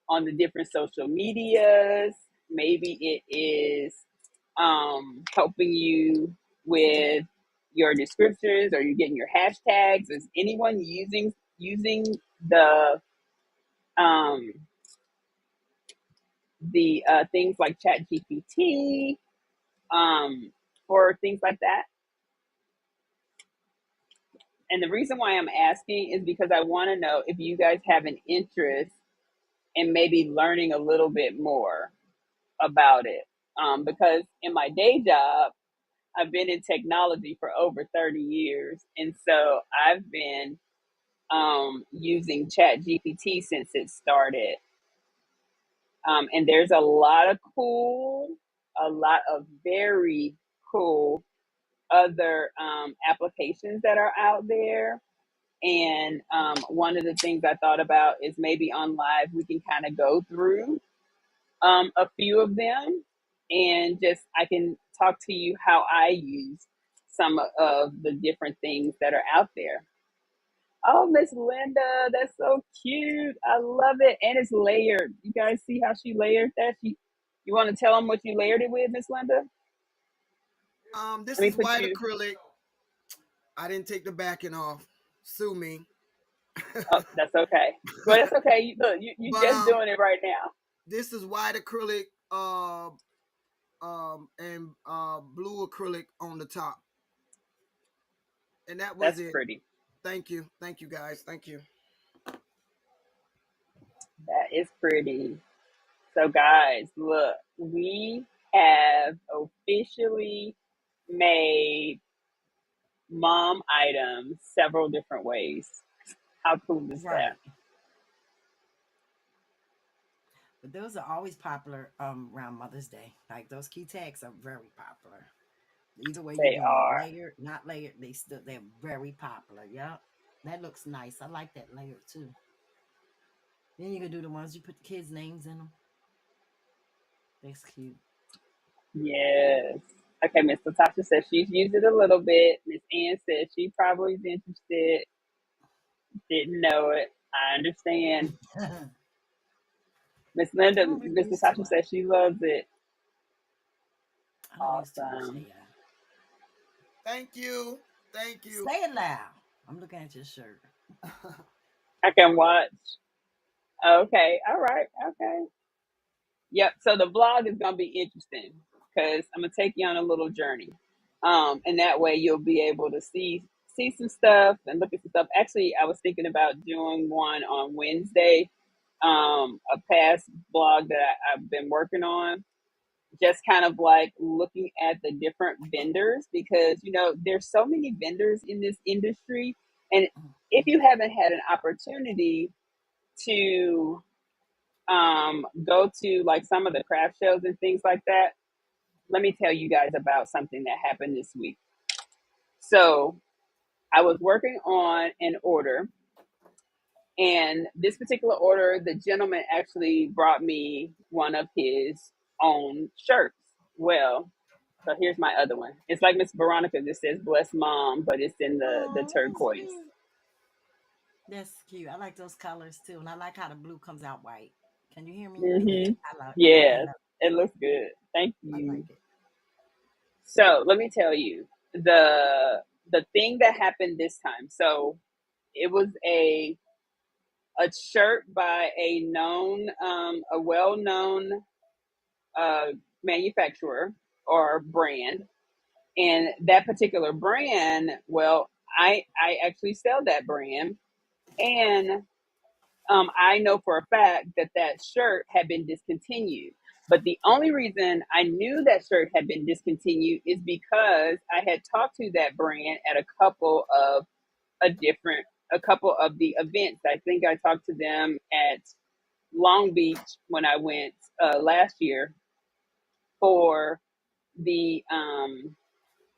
on the different social medias. Maybe it is helping you with your descriptions or you're getting your hashtags. Is anyone using the um, things like Chat GPT um, for things like that? And the reason why I'm asking is because I want to know if you guys have an interest in maybe learning a little bit more about it. because in my day job, I've been in technology for over 30 years. And so I've been using Chat GPT since it started. And there's a lot of very cool other applications that are out there. And one of the things I thought about is maybe on live we can kind of go through a few of them, and just I can talk to you how I use some of the different things that are out there. Oh, Miss Linda, that's so cute. I love it, and it's layered. You guys see how she layered that? You want to tell them what you layered it with, Miss Linda? This Let me is put white you. acrylic. I didn't take the backing off. Sue me. Oh, that's okay. Well, that's okay. You look, you But just doing it right now. this is white acrylic and blue acrylic on the top. And that was That's it. pretty. Thank you. Thank you guys. Thank you. That is pretty. So, guys, look, we have officially made mom items several different ways. How cool is Right. that? But those are always popular around Mother's Day. Like those key tags are very popular. Either way you're They doing it, are. layered, not layered, they're very popular. Yep. That looks nice. I like that layer too. Then you can do the ones you put the kids' names in them. That's cute. Yes. Okay, Miss Latasha says she's used it a little bit. Miss Ann says she probably is interested. Didn't know it. I understand. Miss Linda, I don't really Miss use too Latasha much. says she loves it. I don't use too much Awesome. AI. Thank you. Thank you. Say it loud. I'm looking at your shirt. I can watch. Okay. All right. Okay. Yep. So the vlog is gonna be interesting because I'm gonna take you on a little journey, and that way you'll be able to see some stuff and look at some stuff. Actually, I was thinking about doing one on Wednesday, a past blog that I've been working on, just kind of like looking at the different vendors because there's so many vendors in this industry, and if you haven't had an opportunity to go to like some of the craft shows and things like that, let me tell you guys about something that happened this week. So I was working on an order, and this particular order, the gentleman actually brought me one of his own shirts. Well, so here's my other one. It's like Miss Veronica just says "Bless Mom," but it's in the Oh, that's turquoise. cute. That's cute. I like those colors too, and I like how the blue comes out white. Can you hear me? Mm-hmm. I Yes, love. it looks good. Thank I you. like it. So let me tell you the thing that happened this time. So it was a shirt by a well known uh, manufacturer or brand, and that particular brand. Well, I actually sell that brand, and I know for a fact that that shirt had been discontinued. But the only reason I knew that shirt had been discontinued is because I had talked to that brand at a couple of the events. I think I talked to them at Long Beach when I went last year for the um,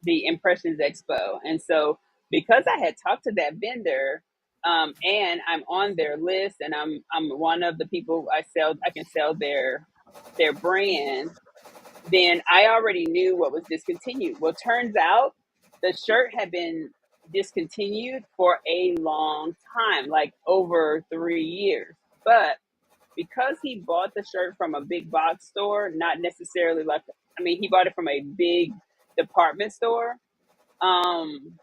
the Impressions Expo. And so because I had talked to that vendor, and I'm on their list, and I'm one of the people I can sell their brand, then I already knew what was discontinued. Well, turns out the shirt had been discontinued for a long time, like over 3 years. But because he bought the shirt from a big box store, not necessarily like, I mean, he bought it from a big department store. Um,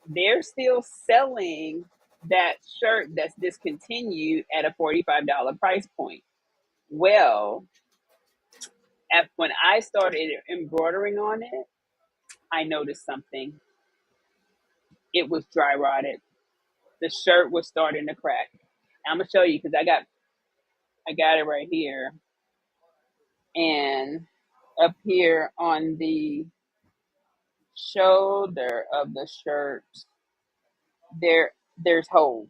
they're still selling that shirt that's discontinued at a $45 price point. Well, when I started embroidering on it, I noticed something. It was dry rotted. The shirt was starting to crack. I'm gonna show you because I got it right here, and up here on the shoulder of the shirt, there's holes.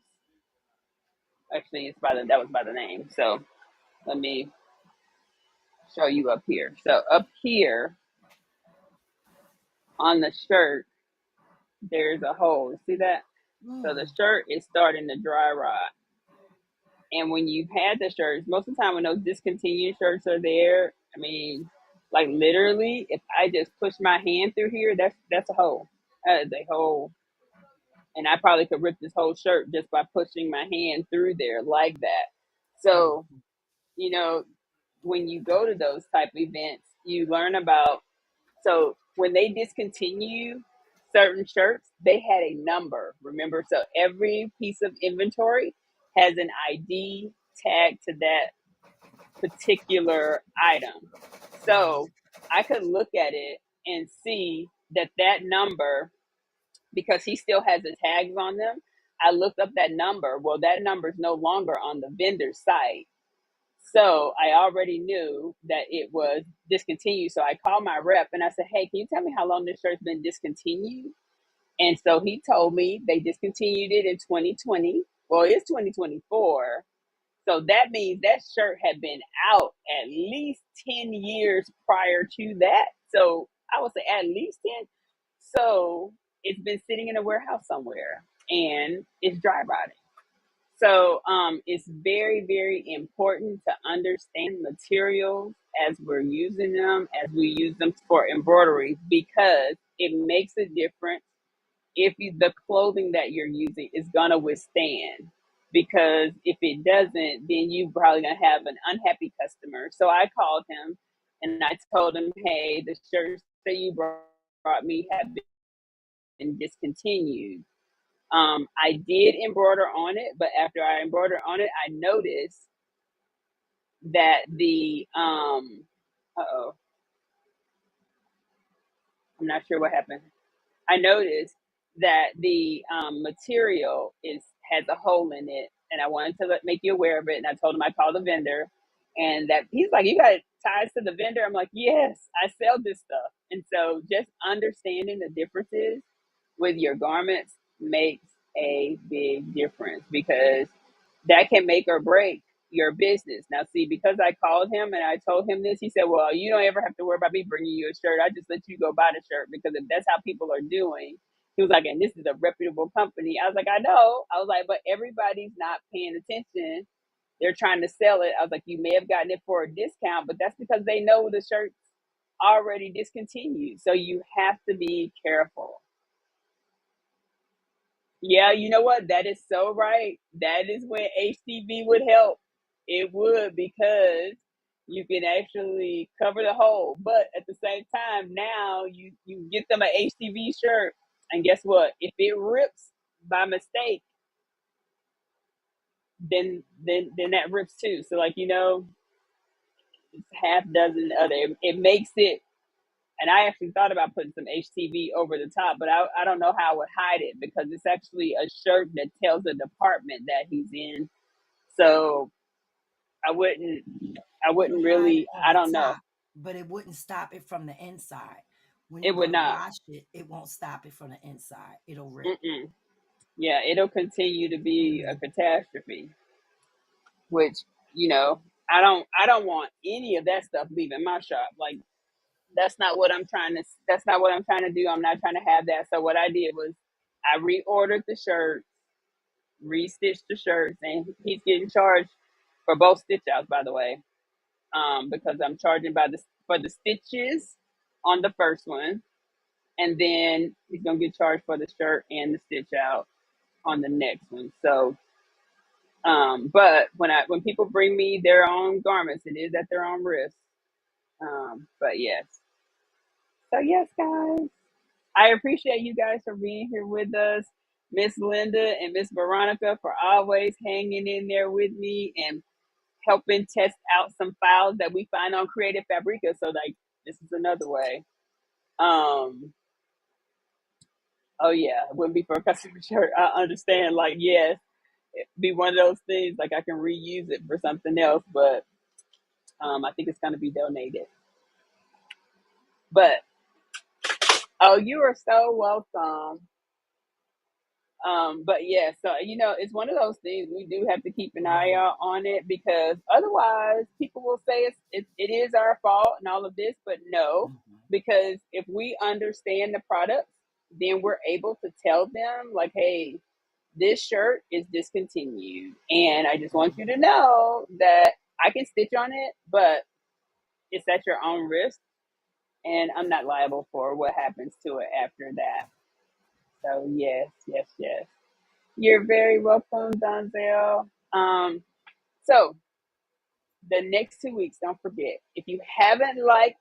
Actually, that was by the name. So let me show you up here. So up here on the shirt, there's a hole. See that? So the Mm. shirt is starting to dry rot. And when you've had the shirts, most of the time when those discontinued shirts are there, I mean, like literally, if I just push my hand through here, that's a hole. That is a hole. And I probably could rip this whole shirt just by pushing my hand through there like that. Oh. So, you know, when you go to those type of events, you learn about, so when they discontinue certain shirts, they had a number, remember? So every piece of inventory has an ID tag to that particular item. So I could look at it and see that that number, because he still has the tags on them, I looked up that number. Well, that number is no longer on the vendor's site. So I already knew that it was discontinued. So I called my rep and I said, hey, can you tell me how long this shirt's been discontinued? And so he told me they discontinued it in 2020. Well, it's 2024. So that means that shirt had been out at least 10 years prior to that. So I would say at least 10. So it's been sitting in a warehouse somewhere and it's dry rotting. So it's very, very important to understand materials as we're using them, as we use them for embroidery, because it makes a difference if the clothing that you're using is gonna withstand. Because if it doesn't, then you probably gonna have an unhappy customer. So I called him and I told him, hey, the shirts that you brought me have been discontinued. I did embroider on it, but after I embroidered on it, I noticed that the oh, I'm not sure what happened. I noticed that the material is has a hole in it, and I wanted to make you aware of it. And I told him I called the vendor, and that he's like, "You got ties to the vendor?" I'm like, "Yes, I sell this stuff." And so, just understanding the differences with your garments makes a big difference, because that can make or break your business. Now, see, because I called him and I told him this, he said, well, you don't ever have to worry about me bringing you a shirt. I just let you go buy the shirt, because if that's how people are doing, he was like, and this is a reputable company. I was like, I know. I was like, but everybody's not paying attention. They're trying to sell it. I was like, you may have gotten it for a discount, but that's because they know the shirt's already discontinued. So you have to be careful. Yeah, you know what? That is so right. That is when HTV would help. It would, because you can actually cover the hole. But at the same time, now you get them a HTV shirt, and guess what? If it rips by mistake, then that rips too. So like, it's half dozen other. It makes it. And I actually thought about putting some HTV over the top, but I don't know how I would hide it, because it's actually a shirt that tells the department that he's in. So I wouldn't I You could wouldn't hide really, it on I the don't know. top, but it wouldn't stop it from the inside. When you It go would to not. wash it, it won't stop it from the inside. It'll rip. Mm-mm. Yeah, it'll continue to be a Mm. catastrophe, which, you know, I don't want any of that stuff leaving my shop. Like, that's not what I'm trying to do. I'm not trying to have that. So what I did was I reordered the shirts, restitched the shirts, and he's getting charged for both stitch outs, by the way, because I'm charging for the stitches on the first one, and then he's gonna get charged for the shirt and the stitch out on the next one. So, but when people bring me their own garments, it is at their own risk. But yes, so yes, guys, I appreciate you guys for being here with us. Miss Linda and Miss Veronica for always hanging in there with me and helping test out some files that we find on Creative Fabrica. So like, this is another way. Um, oh yeah, it wouldn't be for a customer shirt. I understand. Like, yes, it'd be one of those things. Like, I can reuse it for something else, but I think it's gonna be donated. But oh, you are so welcome. But yeah, so it's one of those things we do have to keep an eye Right. out on it, because otherwise people will say it is our fault and all of this, but no, Mhm. because if we understand the products, then we're able to tell them like, hey, this shirt is discontinued, and I just want you to know that I can stitch on it, but it's at your own risk, and I'm not liable for what happens to it after that. So yes, yes, yes. You're very welcome, Donzel. So the next 2 weeks, don't forget, if you haven't liked,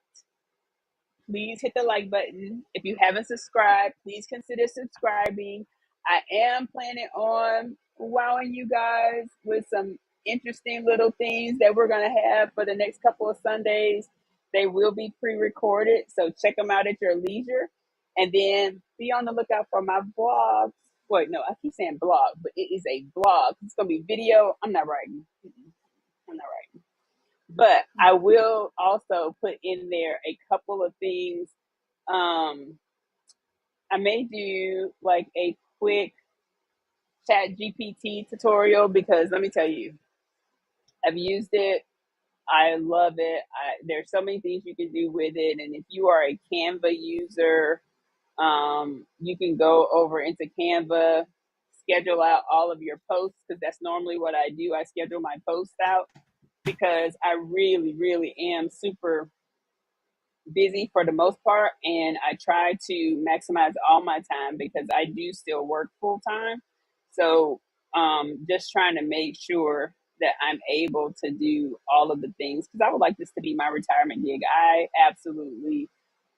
please hit the like button. If you haven't subscribed, please consider subscribing. I am planning on wowing you guys with some interesting little things that we're going to have for the next couple of Sundays. They will be pre-recorded, so check them out at your leisure. And then be on the lookout for my vlogs. Wait, no, I keep saying blog, but it is a vlog. It's going to be video. I'm not writing. I'm not writing. But I will also put in there a couple of things. um, I may do like a quick chat GPT tutorial, because let me tell you, I've used it. I love it. There's so many things you can do with it. And if you are a Canva user, you can go over into Canva, schedule out all of your posts, because that's normally what I do. I schedule my posts out because I really, really am super busy for the most part, and I try to maximize all my time because I do still work full time. So just trying to make sure that I'm able to do all of the things, because I would like this to be my retirement gig. I absolutely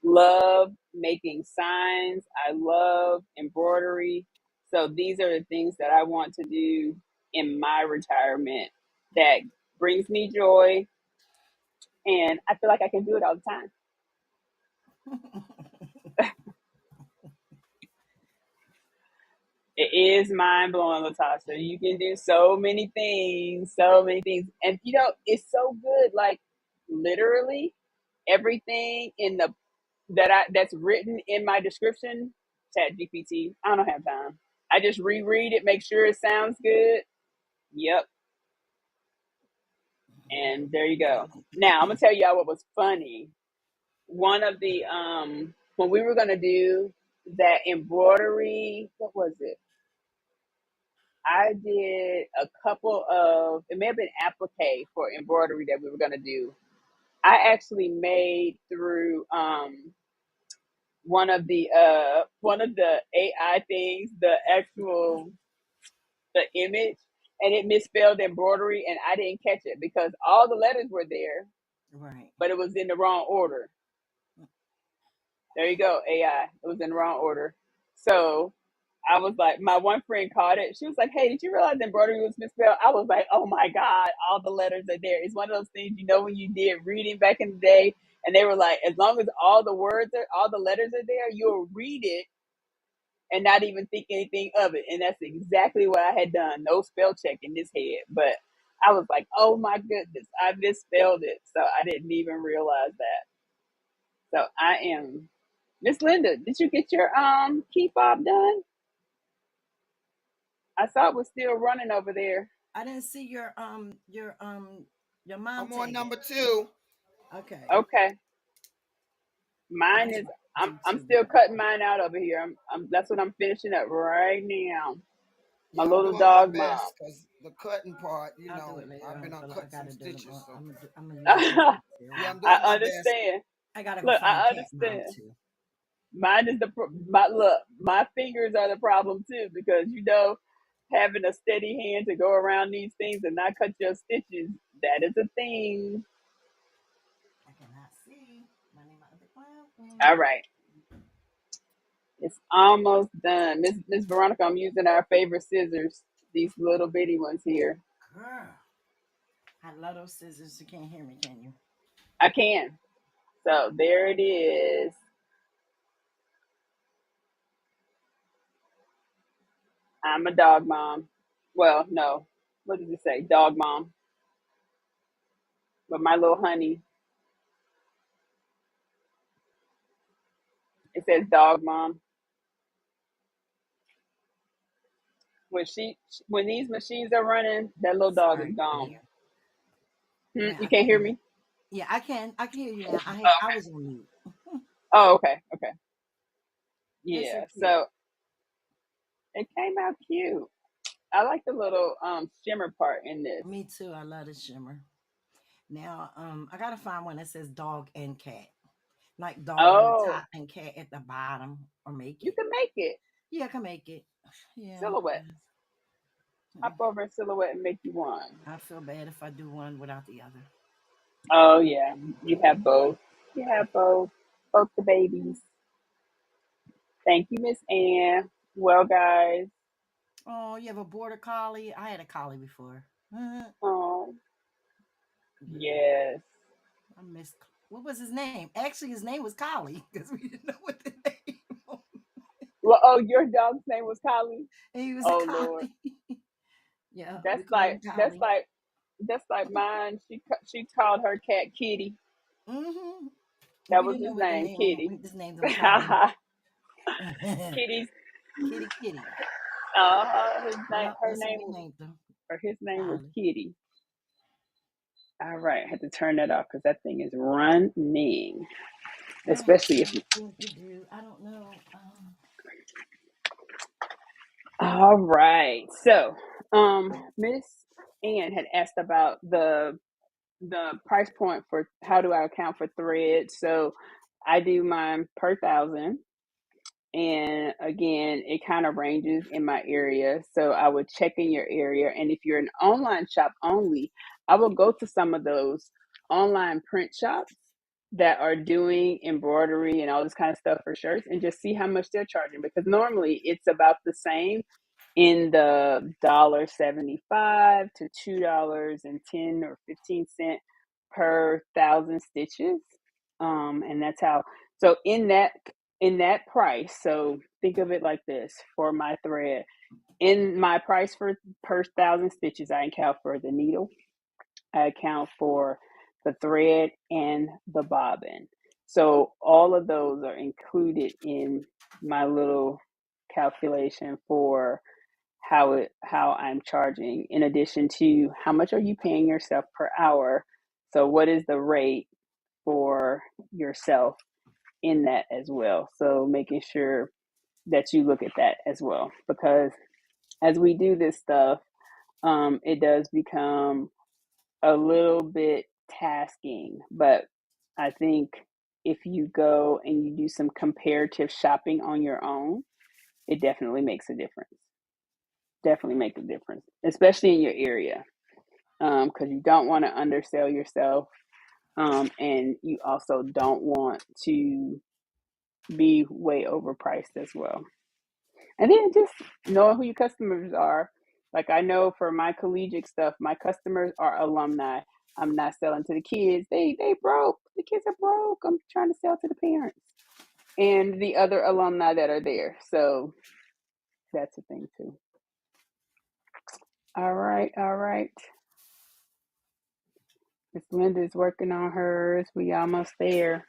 love making signs. I love embroidery. So these are the things that I want to do in my retirement that brings me joy, and I feel like I can do it all the time. It is mind blowing, Latasha. You can do so many things, and it's so good. Like literally everything in the that's written in my description. Chat GPT. I don't have time. I just reread it, make sure it sounds good. Yep, and there you go. Now I'm gonna tell y'all what was funny. One of the when we were gonna do that embroidery, what was it? I did a couple of, it may have been applique for embroidery that we were going to do. I actually made through one of the AI things, the actual the image, and it misspelled embroidery, and I didn't catch it because all the letters were there, Right. but it was in the wrong order. There you go, AI. It was in the wrong order. So I was like, my one friend caught it. She was like, "Hey, did you realize embroidery was misspelled?" I was like, "Oh my God, all the letters are there." It's one of those things, when you did reading back in the day, and they were like, as long as all the letters are there, you'll read it and not even think anything of it. And that's exactly what I had done. No spell check in this head. But I was like, "Oh my goodness, I misspelled it." So I didn't even realize that. So I am Miss Linda. Did you get your key fob done? I saw it was still running over there. I didn't see your mom I'm on tag it. number 2. Okay. Okay, mine I'm is. trying to I'm do I'm two. still cutting mine out over here. That's what I'm finishing up right now. My Yeah, I'm little doing my dog mom. best because the cutting part, I'll do it later I've been on. on But I cut some gotta do it. stitches. So I'm gonna use this I material. yeah, I'm doing my best. understand. I gotta go Look, find I cat mom understand. too. Mine is my look. My fingers are the problem too, because having a steady hand to go around these things and not cut your stitches, that is a thing. I cannot see. My name my other All glasses. right, it's almost done. Miss Veronica, I'm using our favorite scissors. These little bitty ones here. Girl, I love those scissors. You can't hear me, can you? I can. So there it is. I'm a dog mom. Well, no. What does it say? Dog mom. But my little honey, It says dog mom. When when these machines are running, that little dog is Sorry, gone. dear. Hmm, Yeah, you I can't hear can. me? Yeah, I can. I can hear you now. I Okay. was on mute. Oh, okay. Okay. It's so Yeah. cute. So it came out cute. I like the little shimmer part in this. Me too. I love the shimmer. Now, I gotta find one that says dog and cat, like dog on the Oh, top and cat at the bottom, or make you it. can make it Yeah, I can make it. Yeah, silhouette. yes. Hop over in silhouette and make you one. I feel bad if I do one without the other. Oh yeah, you have both. You have both. Both the babies. Thank you, Miss Ann. Well, guys. Oh, you have a border collie? I had a collie before. Oh Yeah, yes. I miss. What was his name? Actually, his name was Collie because we didn't know what the name was. Well, oh, your dog's name was Collie. And he was a Oh Lord, collie. Yeah, we that's called like him Collie. that's like mine. She called her cat Kitty. Mm-hmm. That We was didn't know his what the name, name him. Kitty. We just named him Collie. Kitty's. Kitty, Kitty. Yep, Her that's what we name, named him. or his name was Collie. Kitty. All right, I had to turn that off because that thing is running. I have Especially if. some things to do. I don't know. All right, so Miss Ann had asked about the price point for how do I account for thread. So I do mine per thousand. And again, it kind of ranges in my area. So I would check in your area. And if you're an online shop only, I will go to some of those online print shops that are doing embroidery and all this kind of stuff for shirts and just see how much they're charging because normally it's about the same in the $1.75 to $2.10 or 15 cents per thousand stitches. And that's how so in that price, so think of it like this for my thread. In my price for per thousand stitches, I account for the needle, I account for the thread and the bobbin. So all of those are included in my little calculation for how I'm charging in addition to how much are you paying yourself per hour. So what is the rate for yourself in that as well. So making sure that you look at that as well because as we do this stuff, it does become a little bit tasking, but I think if you go and you do some comparative shopping on your own, it definitely makes a difference. Definitely make a difference, especially in your area, because you don't want to undersell yourself, and you also don't want to be way overpriced as well. And then just know who your customers are. Like I know for my collegiate stuff, my customers are alumni. I'm not selling to the kids. They broke. The kids are broke. I'm trying to sell to the parents and the other alumni that are there. So that's a thing too. All right, all right. Miss Linda's working on hers. We almost there.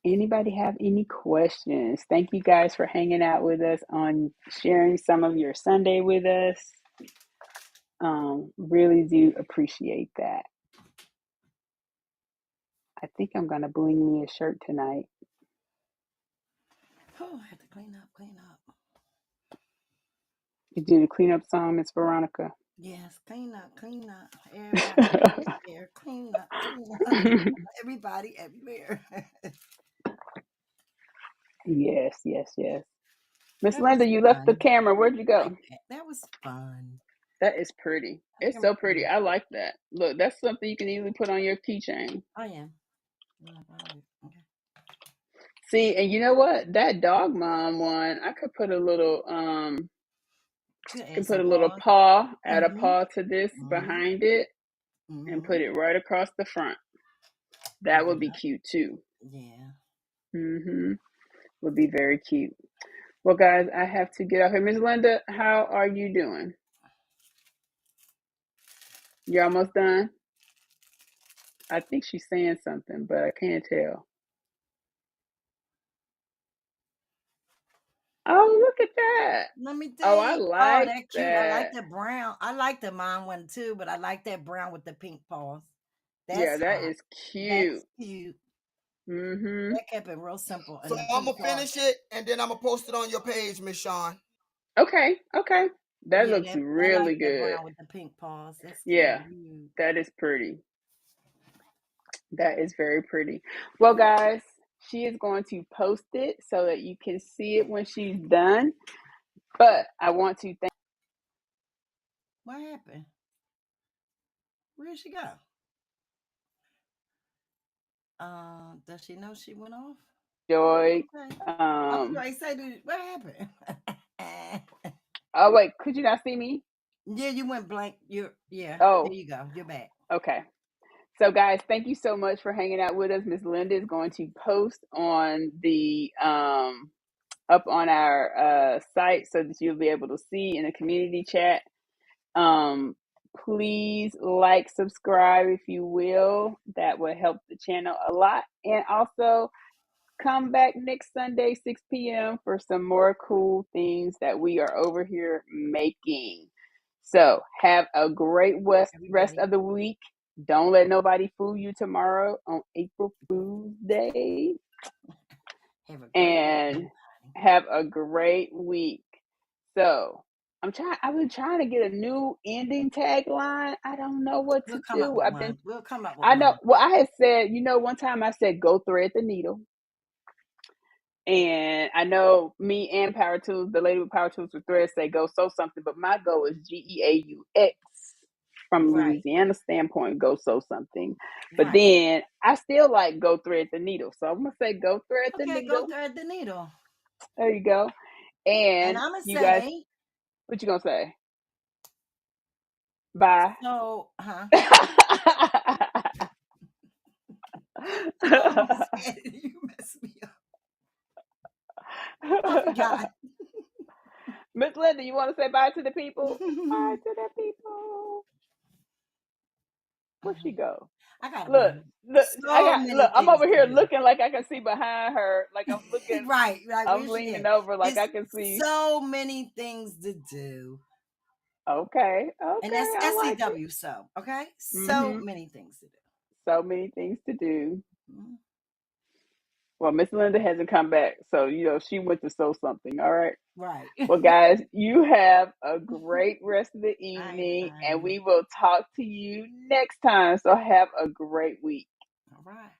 Anybody have any questions? Thank you guys for hanging out with us on sharing some of your Sunday with us. Really do appreciate that. I think I'm gonna bling me a shirt tonight. Oh, I have to clean up, clean up. You do the cleanup song, Miss Veronica. Yes, clean up, clean up. Everybody, everywhere. Clean up, clean up. Everybody, everywhere. Yes, yes, yes. Miss That Linda, was you left the fun. camera. Where'd you I like go? that. That was fun. That is pretty. I think It's I'm so gonna pretty. I like that. Look, that's something you can easily put on your keychain. I am. Okay. See, and you know what? That dog mom one, I could put a little You can add can put some a little paws. paw, add a Mm-hmm. paw to this Mm-hmm. behind it, and Mm-hmm. put it right across the front. That would be Yeah. cute too. Yeah. Mm-hmm. Would be very cute. Well, guys, I have to get off here. Miss Linda, how are you doing? You're almost done? I think she's saying something, but I can't tell. Oh, look at that. Let me Oh, I see. Oh, like that cute. I like that. the brown. I like the mine one too, but I like that brown with the pink paws. Yeah, That's that hot. is cute. That's cute. Mm-hmm. That kept it real simple. So And the I'm pink gonna paws. finish it and then I'm gonna post it on your page, Miss Sean. Okay, okay. That Yeah, looks I like really that good. brown with the pink paws. That's Yeah, cute. that is pretty. That is very pretty. Well, guys, she is going to post it so that you can see it when she's done. But I want to thank What happened? Where did she go? Does she know she went off? Joy. Okay. I was Um, going to say, what happened? oh, wait, could you not see me? Yeah, you went blank. Yeah, there Oh, you go. You're back. okay. So, guys, thank you so much for hanging out with us. Miss Linda is going to post on the up on our site so that you'll be able to see in the community chat. Please like, subscribe if you will. That will help the channel a lot. And also come back next Sunday, 6 p.m. for some more cool things that we are over here making. So have a great rest Everybody, of the week. Don't let nobody fool you tomorrow on April Fool's Day. have a great week, And everybody. have a great week. So I've been trying to get a new ending tagline. I don't know what We'll to come up do. with one. We'll come up with I know, one. well, I had said, one time I said, go thread the needle. And I know me and Power Tools, the lady with Power Tools with Threads say go sew something, but my goal is GEAUX from Right, Louisiana standpoint, go sew something. But right. then I still like go thread the needle. So I'm gonna say go thread the Okay, go needle. thread the needle. There you go. And And I'm going to you guys, say, what you gonna say? Bye. so, I almost said it. You messed me up. I forgot. Miss Linda, you want to say bye to the people? Bye to the people. Where'd she go? I got to Look, run. look, So many I'm things over to here do. looking like I can see behind her. Like Right, right. I'm Where's she leaning at? over like It's I can see. so many things to do. Okay, And okay, that's I like it. SCW, so, okay? So Mm-hmm. many things to do. So many things to do. Mhm. Well, Miss Linda hasn't come back, so she went to sew something. All right. Right. Well, guys, you have a great rest of the Bye, evening, and everybody. we will talk to you next time. So have a great week. All right.